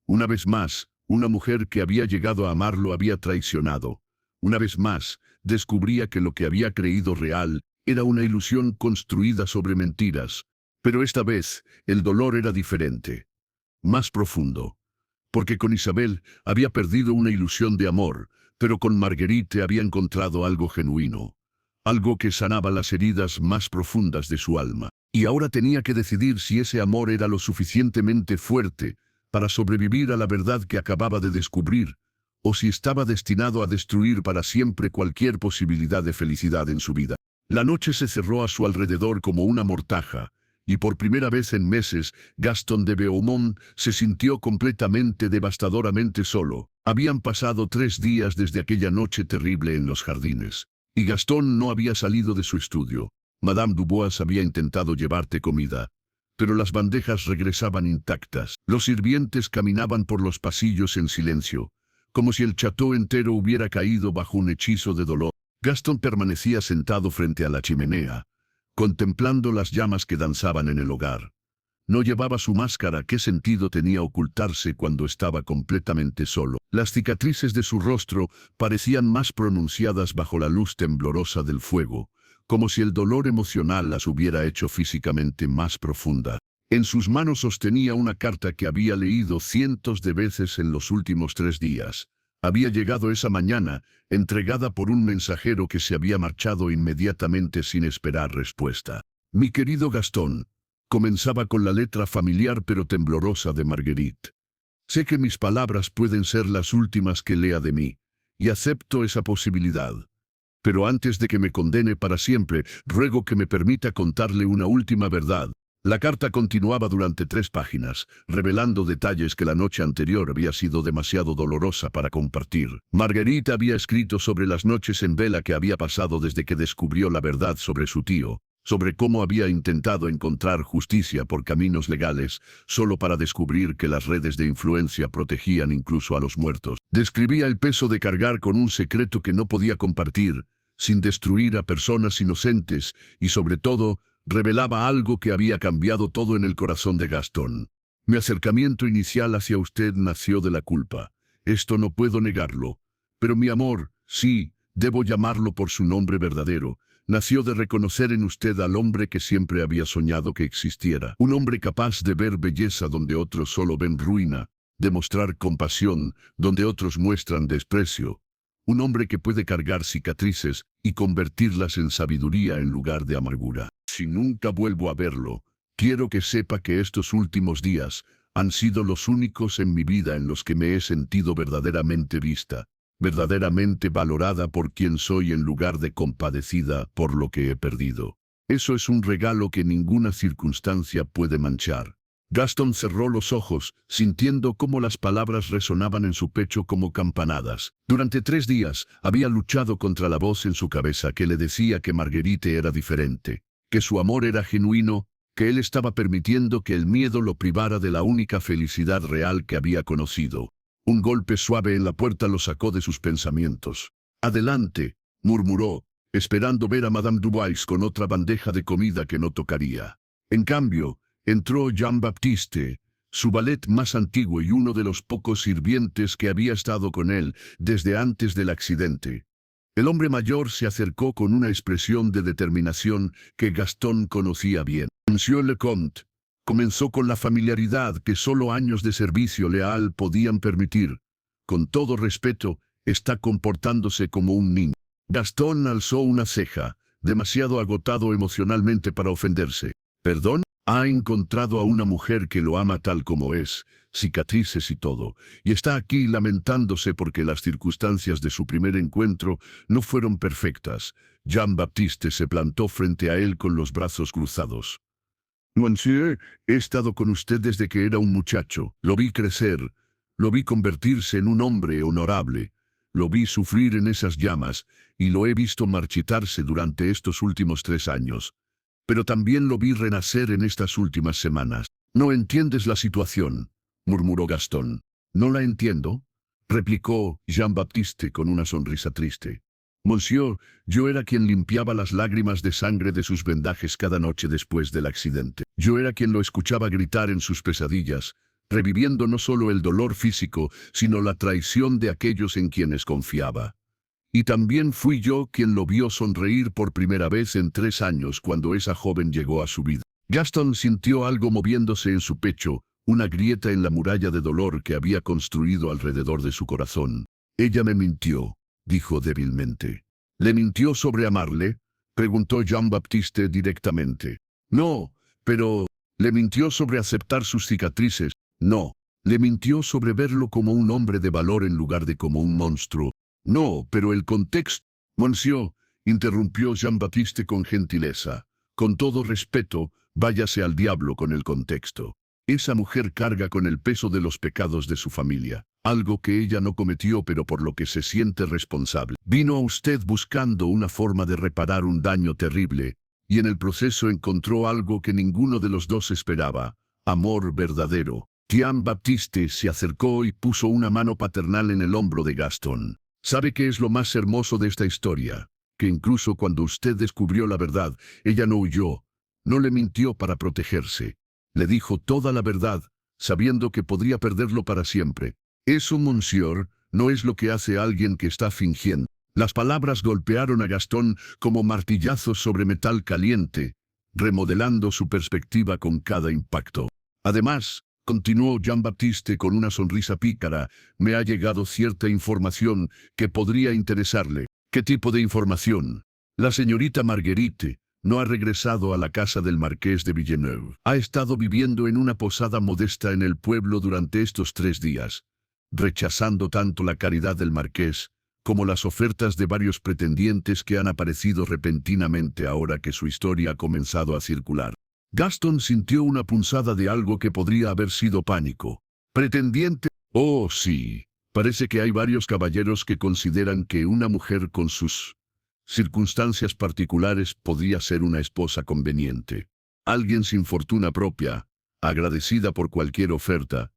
Una vez más, una mujer que había llegado a amarlo había traicionado. Una vez más, descubría que lo que había creído real era una ilusión construida sobre mentiras. Pero esta vez, el dolor era diferente. Más profundo. Porque con Isabel había perdido una ilusión de amor, pero con Marguerite había encontrado algo genuino. Algo que sanaba las heridas más profundas de su alma. Y ahora tenía que decidir si ese amor era lo suficientemente fuerte para sobrevivir a la verdad que acababa de descubrir, o si estaba destinado a destruir para siempre cualquier posibilidad de felicidad en su vida. La noche se cerró a su alrededor como una mortaja, y por primera vez en meses, Gaston de Beaumont se sintió completamente devastadoramente solo. Habían pasado 3 días desde aquella noche terrible en los jardines, y Gaston no había salido de su estudio. Madame Dubois había intentado llevarte comida, pero las bandejas regresaban intactas. Los sirvientes caminaban por los pasillos en silencio, como si el chateau entero hubiera caído bajo un hechizo de dolor. Gaston permanecía sentado frente a la chimenea, contemplando las llamas que danzaban en el hogar. No llevaba su máscara. ¿Qué sentido tenía ocultarse cuando estaba completamente solo? Las cicatrices de su rostro parecían más pronunciadas bajo la luz temblorosa del fuego, como si el dolor emocional las hubiera hecho físicamente más profunda. En sus manos sostenía una carta que había leído cientos de veces en los últimos 3 días. Había llegado esa mañana, entregada por un mensajero que se había marchado inmediatamente sin esperar respuesta. Mi querido Gastón, comenzaba con la letra familiar pero temblorosa de Marguerite. Sé que mis palabras pueden ser las últimas que lea de mí, y acepto esa posibilidad. Pero antes de que me condene para siempre, ruego que me permita contarle una última verdad. La carta continuaba durante 3 páginas, revelando detalles que la noche anterior había sido demasiado dolorosa para compartir. Marguerite había escrito sobre las noches en vela que había pasado desde que descubrió la verdad sobre su tío. sobre cómo había intentado encontrar justicia por caminos legales, solo para descubrir que las redes de influencia protegían incluso a los muertos. Describía el peso de cargar con un secreto que no podía compartir, sin destruir a personas inocentes, y sobre todo, revelaba algo que había cambiado todo en el corazón de Gastón. Mi acercamiento inicial hacia usted nació de la culpa. Esto no puedo negarlo. Pero mi amor, sí, debo llamarlo por su nombre verdadero, nació de reconocer en usted al hombre que siempre había soñado que existiera. Un hombre capaz de ver belleza donde otros solo ven ruina, de mostrar compasión donde otros muestran desprecio. Un hombre que puede cargar cicatrices y convertirlas en sabiduría en lugar de amargura. Si nunca vuelvo a verlo, quiero que sepa que estos últimos días han sido los únicos en mi vida en los que me he sentido verdaderamente vista, verdaderamente valorada por quien soy en lugar de compadecida por lo que he perdido. Eso es un regalo que ninguna circunstancia puede manchar. Gastón cerró los ojos, sintiendo cómo las palabras resonaban en su pecho como campanadas. Durante 3 días había luchado contra la voz en su cabeza que le decía que Marguerite era diferente, que su amor era genuino, que él estaba permitiendo que el miedo lo privara de la única felicidad real que había conocido. Un golpe suave en la puerta lo sacó de sus pensamientos. «Adelante», murmuró, esperando ver a Madame Dubois con otra bandeja de comida que no tocaría. En cambio, entró Jean-Baptiste, su valet más antiguo y uno de los pocos sirvientes que había estado con él desde antes del accidente. El hombre mayor se acercó con una expresión de determinación que Gastón conocía bien. «Monsieur le Comte», comenzó con la familiaridad que solo años de servicio leal podían permitir. «Con todo respeto, está comportándose como un niño». Gastón alzó una ceja, demasiado agotado emocionalmente para ofenderse. «¿Perdón? Ha encontrado a una mujer que lo ama tal como es, cicatrices y todo, y está aquí lamentándose porque las circunstancias de su primer encuentro no fueron perfectas». Jean-Baptiste se plantó frente a él con los brazos cruzados. «Monsieur, he estado con usted desde que era un muchacho. Lo vi crecer, lo vi convertirse en un hombre honorable, lo vi sufrir en esas llamas, y lo he visto marchitarse durante estos últimos 3 años. Pero también lo vi renacer en estas últimas semanas». «No entiendes la situación», murmuró Gastón. «¿No la entiendo?», replicó Jean-Baptiste con una sonrisa triste. «Monsieur, yo era quien limpiaba las lágrimas de sangre de sus vendajes cada noche después del accidente. Yo era quien lo escuchaba gritar en sus pesadillas, reviviendo no solo el dolor físico, sino la traición de aquellos en quienes confiaba. Y también fui yo quien lo vio sonreír por primera vez en 3 años cuando esa joven llegó a su vida». Gastón sintió algo moviéndose en su pecho, una grieta en la muralla de dolor que había construido alrededor de su corazón. «Ella me mintió», dijo débilmente. «¿Le mintió sobre amarle?», preguntó Jean-Baptiste directamente. «No, pero le mintió sobre aceptar sus cicatrices». «No, le mintió sobre verlo como un hombre de valor en lugar de como un monstruo». «No, pero el contexto». «Monsieur», interrumpió Jean-Baptiste con gentileza, «con todo respeto, váyase al diablo con el contexto. Esa mujer carga con el peso de los pecados de su familia, algo que ella no cometió pero por lo que se siente responsable. Vino a usted buscando una forma de reparar un daño terrible, y en el proceso encontró algo que ninguno de los dos esperaba: amor verdadero». Jean-Baptiste se acercó y puso una mano paternal en el hombro de Gastón. «¿Sabe qué es lo más hermoso de esta historia? Que incluso cuando usted descubrió la verdad, ella no huyó, no le mintió para protegerse. Le dijo toda la verdad, sabiendo que podría perderlo para siempre. Eso, monsieur, no es lo que hace alguien que está fingiendo». Las palabras golpearon a Gastón como martillazos sobre metal caliente, remodelando su perspectiva con cada impacto. «Además», continuó Jean-Baptiste con una sonrisa pícara, «me ha llegado cierta información que podría interesarle». «¿Qué tipo de información?». «La señorita Marguerite no ha regresado a la casa del marqués de Villeneuve. Ha estado viviendo en una posada modesta en el pueblo durante estos 3 días, rechazando tanto la caridad del marqués como las ofertas de varios pretendientes que han aparecido repentinamente ahora que su historia ha comenzado a circular». Gastón sintió una punzada de algo que podría haber sido pánico. «¿Pretendiente? Oh, sí. Parece que hay varios caballeros que consideran que una mujer con sus circunstancias particulares podría ser una esposa conveniente. Alguien sin fortuna propia, agradecida por cualquier oferta.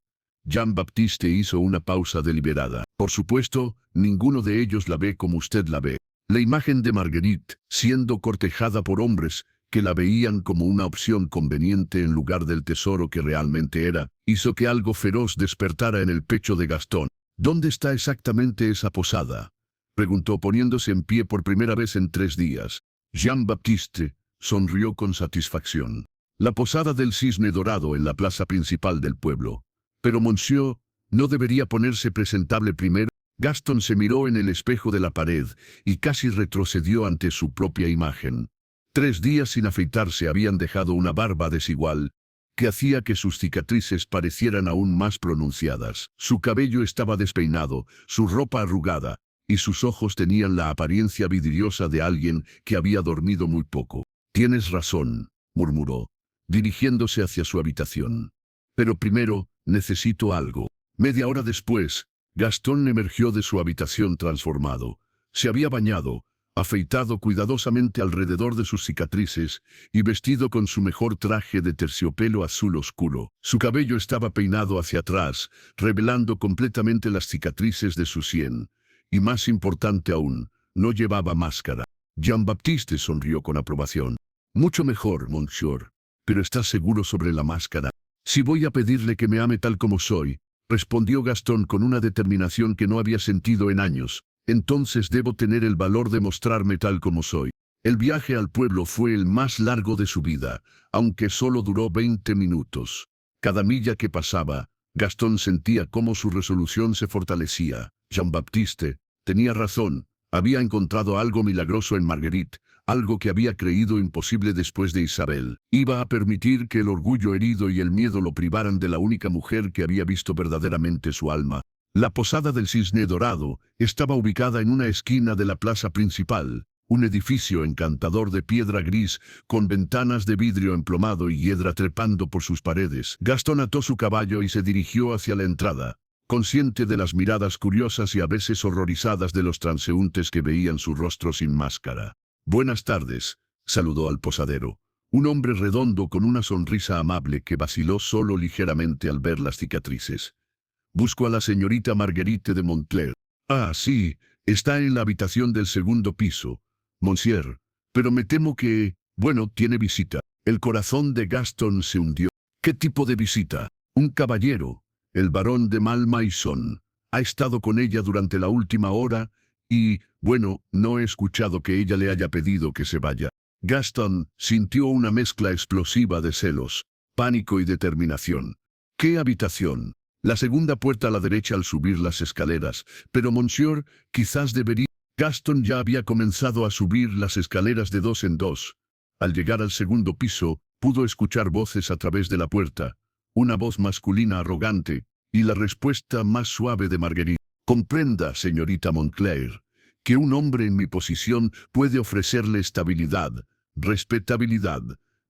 Jean-Baptiste hizo una pausa deliberada. Por supuesto, ninguno de ellos la ve como usted la ve. La imagen de Marguerite, siendo cortejada por hombres que la veían como una opción conveniente en lugar del tesoro que realmente era, hizo que algo feroz despertara en el pecho de Gastón. ¿Dónde está exactamente esa posada?, preguntó poniéndose en pie por primera vez en 3 días. Jean-Baptiste sonrió con satisfacción. La posada del Cisne Dorado en la plaza principal del pueblo. Pero monsieur, ¿no debería ponerse presentable primero? Gastón se miró en el espejo de la pared y casi retrocedió ante su propia imagen. 3 días sin afeitarse habían dejado una barba desigual, que hacía que sus cicatrices parecieran aún más pronunciadas. Su cabello estaba despeinado, su ropa arrugada, y sus ojos tenían la apariencia vidriosa de alguien que había dormido muy poco. «Tienes razón», murmuró, dirigiéndose hacia su habitación. «Pero primero, necesito algo». Media hora después, Gastón emergió de su habitación transformado. Se había bañado, afeitado cuidadosamente alrededor de sus cicatrices y vestido con su mejor traje de terciopelo azul oscuro. Su cabello estaba peinado hacia atrás, revelando completamente las cicatrices de su sien. Y más importante aún, no llevaba máscara. Jean-Baptiste sonrió con aprobación. «Mucho mejor, monsieur. Pero ¿estás seguro sobre la máscara?» «Si voy a pedirle que me ame tal como soy», respondió Gastón con una determinación que no había sentido en años, «entonces debo tener el valor de mostrarme tal como soy». El viaje al pueblo fue el más largo de su vida, aunque solo duró 20 minutos. Cada milla que pasaba, Gastón sentía cómo su resolución se fortalecía. Jean-Baptiste tenía razón, había encontrado algo milagroso en Marguerite, algo que había creído imposible después de Isabel. Iba a permitir que el orgullo herido y el miedo lo privaran de la única mujer que había visto verdaderamente su alma. La posada del Cisne Dorado estaba ubicada en una esquina de la plaza principal, un edificio encantador de piedra gris, con ventanas de vidrio emplomado y hiedra trepando por sus paredes. Gastón ató su caballo y se dirigió hacia la entrada, consciente de las miradas curiosas y a veces horrorizadas de los transeúntes que veían su rostro sin máscara. «Buenas tardes», saludó al posadero, un hombre redondo con una sonrisa amable que vaciló solo ligeramente al ver las cicatrices. «Busco a la señorita Marguerite de Montclair». «Ah, sí, está en la habitación del segundo piso, monsieur, pero me temo que, bueno, tiene visita». El corazón de Gastón se hundió. «¿Qué tipo de visita?» «Un caballero, el barón de Malmaison. Ha estado con ella durante la última hora y, bueno, no he escuchado que ella le haya pedido que se vaya». Gastón sintió una mezcla explosiva de celos, pánico y determinación. «¿Qué habitación?» «La segunda puerta a la derecha al subir las escaleras. Pero, monsieur, quizás debería...» Gastón ya había comenzado a subir las escaleras de 2 en 2. Al llegar al segundo piso, pudo escuchar voces a través de la puerta. Una voz masculina arrogante, y la respuesta más suave de Marguerite. «Comprenda, señorita Montclair, que un hombre en mi posición puede ofrecerle estabilidad, respetabilidad.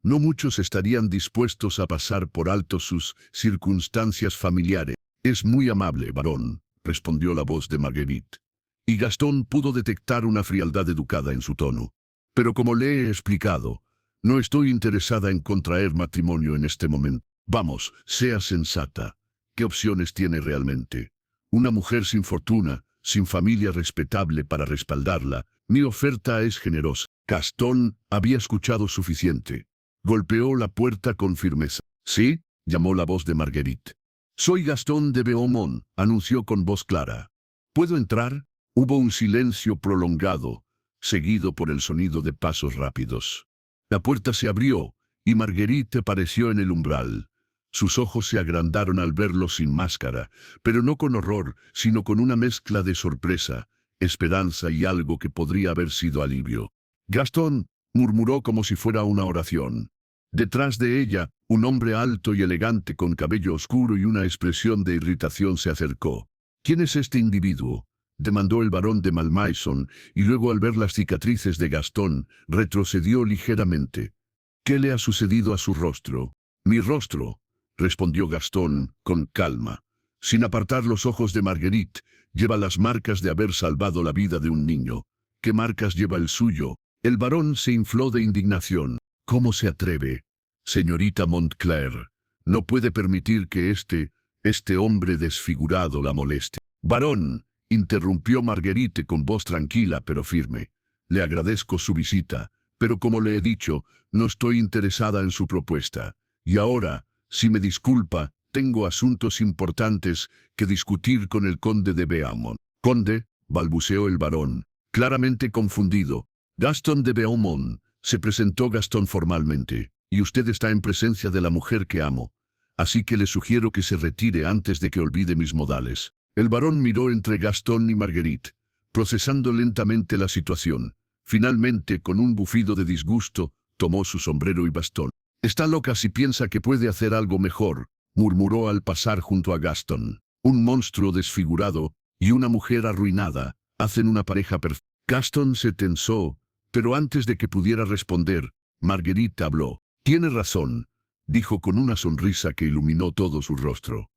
No muchos estarían dispuestos a pasar por alto sus circunstancias familiares». «Es muy amable, varón», respondió la voz de Marguerite. Y Gastón pudo detectar una frialdad educada en su tono. «Pero como le he explicado, no estoy interesada en contraer matrimonio en este momento. Vamos, sea sensata. ¿Qué opciones tiene realmente? Una mujer sin fortuna, sin familia respetable para respaldarla. Mi oferta es generosa». Gastón había escuchado suficiente. Golpeó la puerta con firmeza. «¿Sí?», llamó la voz de Marguerite. «Soy Gastón de Beaumont», anunció con voz clara. «¿Puedo entrar?». Hubo un silencio prolongado, seguido por el sonido de pasos rápidos. La puerta se abrió, y Marguerite apareció en el umbral. Sus ojos se agrandaron al verlo sin máscara, pero no con horror, sino con una mezcla de sorpresa, esperanza y algo que podría haber sido alivio. «Gastón», murmuró como si fuera una oración. Detrás de ella, un hombre alto y elegante con cabello oscuro y una expresión de irritación se acercó. «¿Quién es este individuo?», demandó el barón de Malmaison, y luego al ver las cicatrices de Gastón, retrocedió ligeramente. «¿Qué le ha sucedido a su rostro?». «Mi rostro», respondió Gastón, con calma, sin apartar los ojos de Marguerite, «lleva las marcas de haber salvado la vida de un niño. ¿Qué marcas lleva el suyo? El barón se infló de indignación. ¿Cómo se atreve? Señorita Montclair, no puede permitir que este hombre desfigurado la moleste. Barón, interrumpió Marguerite con voz tranquila pero firme. Le agradezco su visita, pero como le he dicho, no estoy interesada en su propuesta. Y ahora, si me disculpa, tengo asuntos importantes que discutir con el conde de Beaumont. Conde, balbuceó el barón, claramente confundido. Gaston de Beaumont, se presentó Gastón formalmente, y usted está en presencia de la mujer que amo. Así que le sugiero que se retire antes de que olvide mis modales. El barón miró entre Gastón y Marguerite, procesando lentamente la situación. Finalmente, con un bufido de disgusto, tomó su sombrero y bastón. «Está loca si piensa que puede hacer algo mejor», murmuró al pasar junto a Gastón. «Un monstruo desfigurado y una mujer arruinada hacen una pareja perfecta». Gastón se tensó, pero antes de que pudiera responder, Marguerite habló. «Tiene razón», dijo con una sonrisa que iluminó todo su rostro.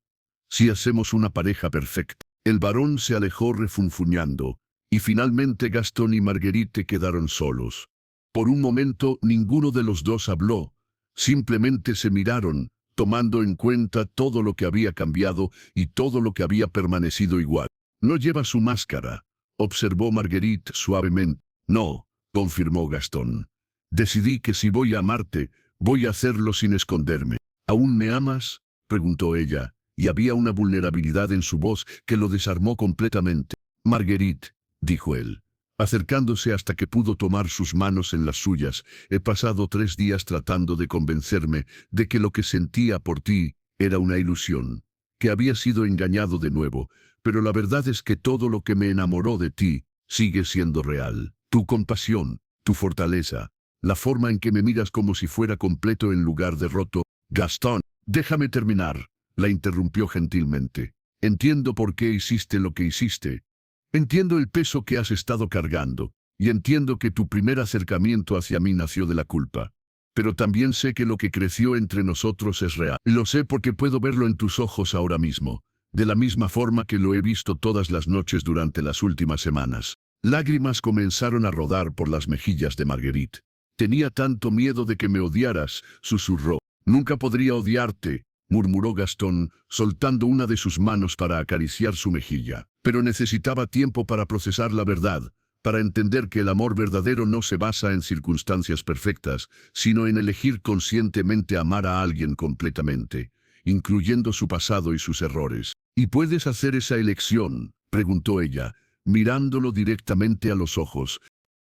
«Si hacemos una pareja perfecta». El barón se alejó refunfuñando, y finalmente Gastón y Marguerite quedaron solos. Por un momento ninguno de los dos habló, simplemente se miraron, tomando en cuenta todo lo que había cambiado y todo lo que había permanecido igual. «No lleva su máscara», observó Marguerite suavemente. «No», confirmó Gastón. «Decidí que si voy a amarte, voy a hacerlo sin esconderme». «¿Aún me amas?», preguntó ella, y había una vulnerabilidad en su voz que lo desarmó completamente. «Marguerite», dijo él, acercándose hasta que pudo tomar sus manos en las suyas, «he pasado 3 días tratando de convencerme de que lo que sentía por ti era una ilusión, que había sido engañado de nuevo, pero la verdad es que todo lo que me enamoró de ti sigue siendo real. Tu compasión, tu fortaleza, la forma en que me miras como si fuera completo en lugar de roto». «Gastón, déjame terminar», la interrumpió gentilmente. «Entiendo por qué hiciste lo que hiciste. Entiendo el peso que has estado cargando, y entiendo que tu primer acercamiento hacia mí nació de la culpa. Pero también sé que lo que creció entre nosotros es real. Lo sé porque puedo verlo en tus ojos ahora mismo, de la misma forma que lo he visto todas las noches durante las últimas semanas». Lágrimas comenzaron a rodar por las mejillas de Marguerite. «Tenía tanto miedo de que me odiaras», susurró. «Nunca podría odiarte», murmuró Gastón, soltando una de sus manos para acariciar su mejilla. «Pero necesitaba tiempo para procesar la verdad, para entender que el amor verdadero no se basa en circunstancias perfectas, sino en elegir conscientemente amar a alguien completamente, incluyendo su pasado y sus errores». «¿Y puedes hacer esa elección?», preguntó ella, mirándolo directamente a los ojos.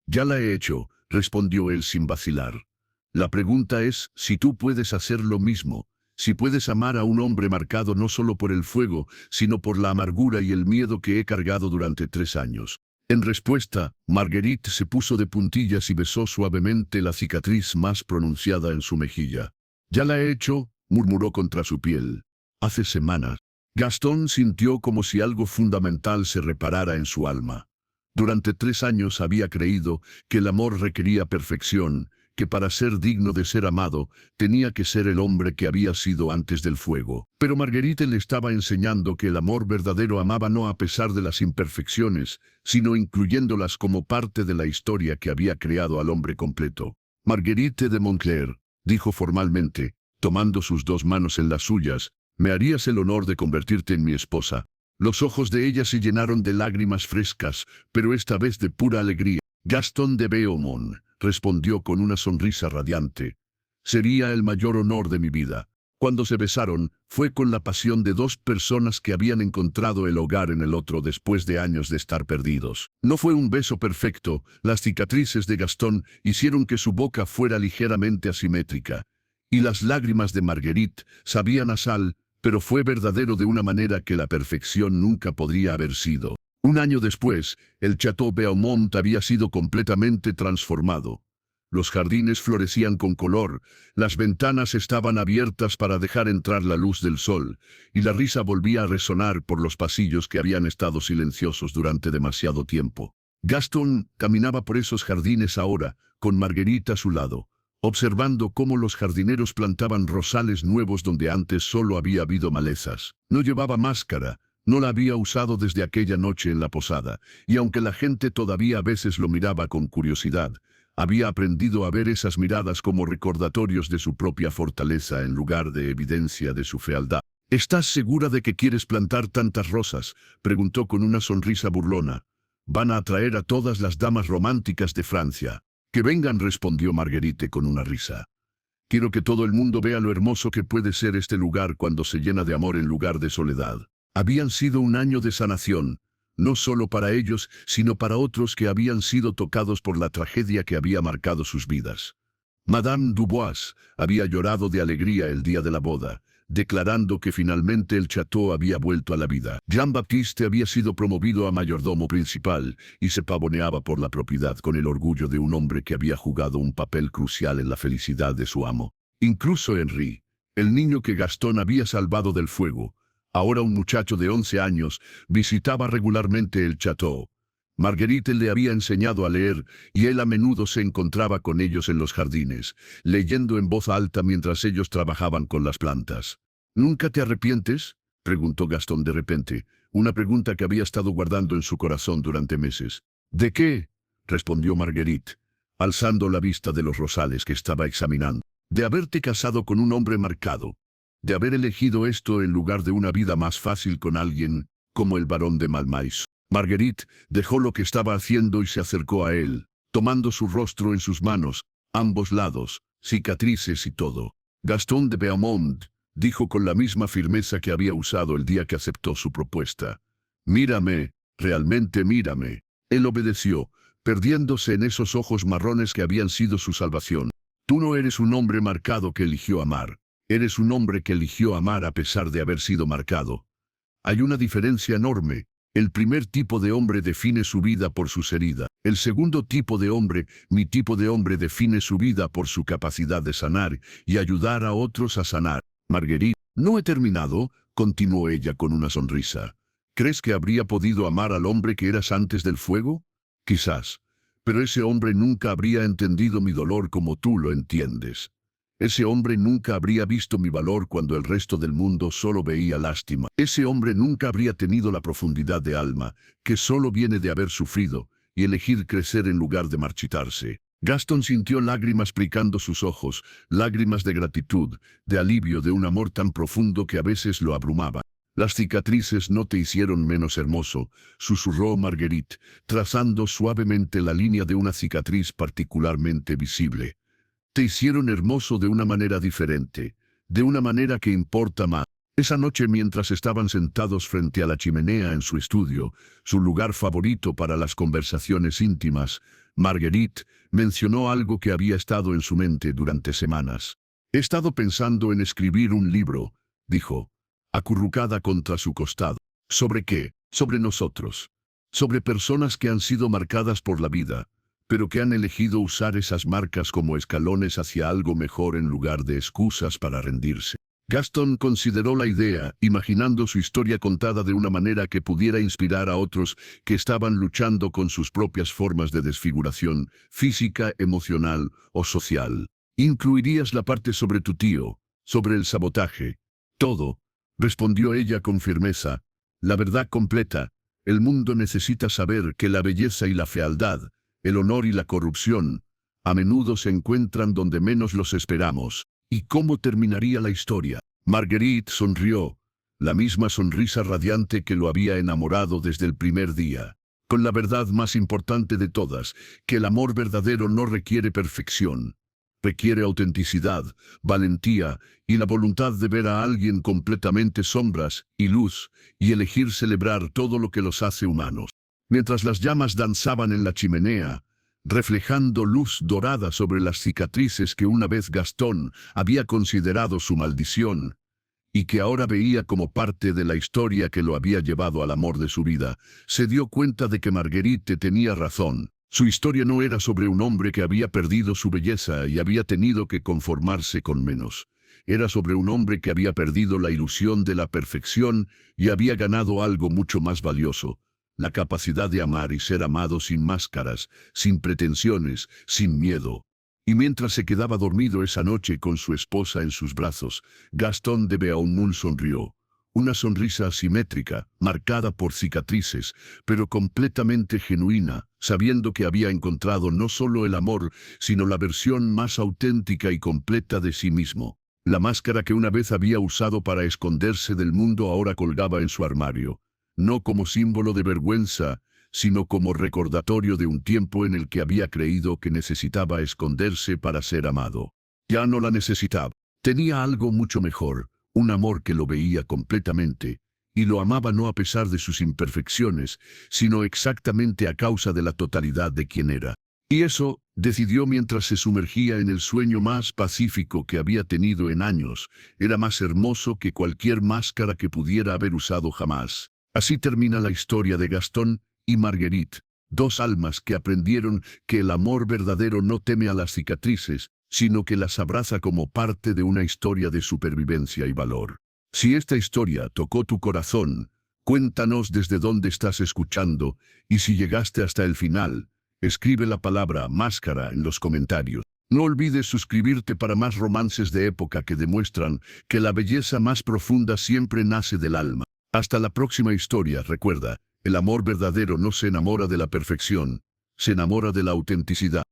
«Ya la he hecho», respondió él sin vacilar. «La pregunta es si tú puedes hacer lo mismo, si puedes amar a un hombre marcado no solo por el fuego, sino por la amargura y el miedo que he cargado durante 3 años». En respuesta, Marguerite se puso de puntillas y besó suavemente la cicatriz más pronunciada en su mejilla. «Ya la he hecho», murmuró contra su piel. «Hace semanas». Gastón sintió como si algo fundamental se reparara en su alma. Durante 3 años había creído que el amor requería perfección, que para ser digno de ser amado, tenía que ser el hombre que había sido antes del fuego. Pero Marguerite le estaba enseñando que el amor verdadero amaba no a pesar de las imperfecciones, sino incluyéndolas como parte de la historia que había creado al hombre completo. «Marguerite de Montclair», dijo formalmente, tomando sus 2 manos en las suyas, «¿me harías el honor de convertirte en mi esposa?». Los ojos de ella se llenaron de lágrimas frescas, pero esta vez de pura alegría. «Gastón de Beaumont», respondió con una sonrisa radiante. «Sería el mayor honor de mi vida». Cuando se besaron, fue con la pasión de 2 personas que habían encontrado el hogar en el otro después de años de estar perdidos. No fue un beso perfecto, las cicatrices de Gastón hicieron que su boca fuera ligeramente asimétrica, y las lágrimas de Marguerite sabían a sal, pero fue verdadero de una manera que la perfección nunca podría haber sido. 1 año después, el Château Beaumont había sido completamente transformado. Los jardines florecían con color, las ventanas estaban abiertas para dejar entrar la luz del sol, y la risa volvía a resonar por los pasillos que habían estado silenciosos durante demasiado tiempo. Gastón caminaba por esos jardines ahora, con Marguerite a su lado, observando cómo los jardineros plantaban rosales nuevos donde antes solo había habido malezas. No llevaba máscara, No la había usado desde aquella noche en la posada, y aunque la gente todavía a veces lo miraba con curiosidad, había aprendido a ver esas miradas como recordatorios de su propia fortaleza en lugar de evidencia de su fealdad. ¿Estás segura de que quieres plantar tantas rosas?, preguntó con una sonrisa burlona. Van a atraer a todas las damas románticas de Francia. Que vengan, respondió Marguerite con una risa. Quiero que todo el mundo vea lo hermoso que puede ser este lugar cuando se llena de amor en lugar de soledad. Habían sido un año de sanación, no solo para ellos, sino para otros que habían sido tocados por la tragedia que había marcado sus vidas. Madame Dubois había llorado de alegría el día de la boda, declarando que finalmente el château había vuelto a la vida. Jean-Baptiste había sido promovido a mayordomo principal y se pavoneaba por la propiedad con el orgullo de un hombre que había jugado un papel crucial en la felicidad de su amo. Incluso Henri, el niño que Gastón había salvado del fuego, ahora un muchacho de 11 años, visitaba regularmente el château. Marguerite le había enseñado a leer y él a menudo se encontraba con ellos en los jardines, leyendo en voz alta mientras ellos trabajaban con las plantas. ¿Nunca te arrepientes?, preguntó Gastón de repente, una pregunta que había estado guardando en su corazón durante meses. ¿De qué?, respondió Marguerite, alzando la vista de los rosales que estaba examinando. De haberte casado con un hombre marcado, de haber elegido esto en lugar de una vida más fácil con alguien como el barón de Malmaison. Marguerite dejó lo que estaba haciendo y se acercó a él, tomando su rostro en sus manos, ambos lados, cicatrices y todo. Gastón de Beaumont dijo con la misma firmeza que había usado el día que aceptó su propuesta. Mírame, realmente mírame. Él obedeció, perdiéndose en esos ojos marrones que habían sido su salvación. Tú no eres un hombre marcado que eligió amar. Eres un hombre que eligió amar a pesar de haber sido marcado. Hay una diferencia enorme. El primer tipo de hombre define su vida por sus heridas. El segundo tipo de hombre, mi tipo de hombre, define su vida por su capacidad de sanar y ayudar a otros a sanar. Marguerite, no he terminado, continuó ella con una sonrisa. ¿Crees que habría podido amar al hombre que eras antes del fuego? Quizás. Pero ese hombre nunca habría entendido mi dolor como tú lo entiendes. Ese hombre nunca habría visto mi valor cuando el resto del mundo solo veía lástima. Ese hombre nunca habría tenido la profundidad de alma, que solo viene de haber sufrido, y elegir crecer en lugar de marchitarse. Gastón sintió lágrimas picando sus ojos, lágrimas de gratitud, de alivio de un amor tan profundo que a veces lo abrumaba. Las cicatrices no te hicieron menos hermoso, susurró Marguerite, trazando suavemente la línea de una cicatriz particularmente visible. Te hicieron hermoso de una manera diferente, de una manera que importa más. Esa noche, mientras estaban sentados frente a la chimenea en su estudio, su lugar favorito para las conversaciones íntimas, Marguerite mencionó algo que había estado en su mente durante semanas. He estado pensando en escribir un libro, dijo, acurrucada contra su costado. ¿Sobre qué? Sobre nosotros. Sobre personas que han sido marcadas por la vida, pero que han elegido usar esas marcas como escalones hacia algo mejor en lugar de excusas para rendirse. Gastón consideró la idea, imaginando su historia contada de una manera que pudiera inspirar a otros que estaban luchando con sus propias formas de desfiguración, física, emocional o social. ¿Incluirías la parte sobre tu tío, sobre el sabotaje? Todo, respondió ella con firmeza. La verdad completa. El mundo necesita saber que la belleza y la fealdad, el honor y la corrupción, a menudo se encuentran donde menos los esperamos. ¿Y cómo terminaría la historia? Marguerite sonrió, la misma sonrisa radiante que lo había enamorado desde el primer día, con la verdad más importante de todas, que el amor verdadero no requiere perfección. Requiere autenticidad, valentía y la voluntad de ver a alguien completamente sombras y luz y elegir celebrar todo lo que los hace humanos. Mientras las llamas danzaban en la chimenea, reflejando luz dorada sobre las cicatrices que una vez Gastón había considerado su maldición, y que ahora veía como parte de la historia que lo había llevado al amor de su vida, se dio cuenta de que Marguerite tenía razón. Su historia no era sobre un hombre que había perdido su belleza y había tenido que conformarse con menos. Era sobre un hombre que había perdido la ilusión de la perfección y había ganado algo mucho más valioso: la capacidad de amar y ser amado sin máscaras, sin pretensiones, sin miedo. Y mientras se quedaba dormido esa noche con su esposa en sus brazos, Gastón de Beaumont sonrió, una sonrisa asimétrica, marcada por cicatrices, pero completamente genuina, sabiendo que había encontrado no solo el amor, sino la versión más auténtica y completa de sí mismo. La máscara que una vez había usado para esconderse del mundo ahora colgaba en su armario, no como símbolo de vergüenza, sino como recordatorio de un tiempo en el que había creído que necesitaba esconderse para ser amado. Ya no la necesitaba. Tenía algo mucho mejor, un amor que lo veía completamente, y lo amaba no a pesar de sus imperfecciones, sino exactamente a causa de la totalidad de quien era. Y eso, decidió mientras se sumergía en el sueño más pacífico que había tenido en años, era más hermoso que cualquier máscara que pudiera haber usado jamás. Así termina la historia de Gastón y Marguerite, dos almas que aprendieron que el amor verdadero no teme a las cicatrices, sino que las abraza como parte de una historia de supervivencia y valor. Si esta historia tocó tu corazón, cuéntanos desde dónde estás escuchando, y si llegaste hasta el final, escribe la palabra máscara en los comentarios. No olvides suscribirte para más romances de época que demuestran que la belleza más profunda siempre nace del alma. Hasta la próxima historia, recuerda, el amor verdadero no se enamora de la perfección, se enamora de la autenticidad.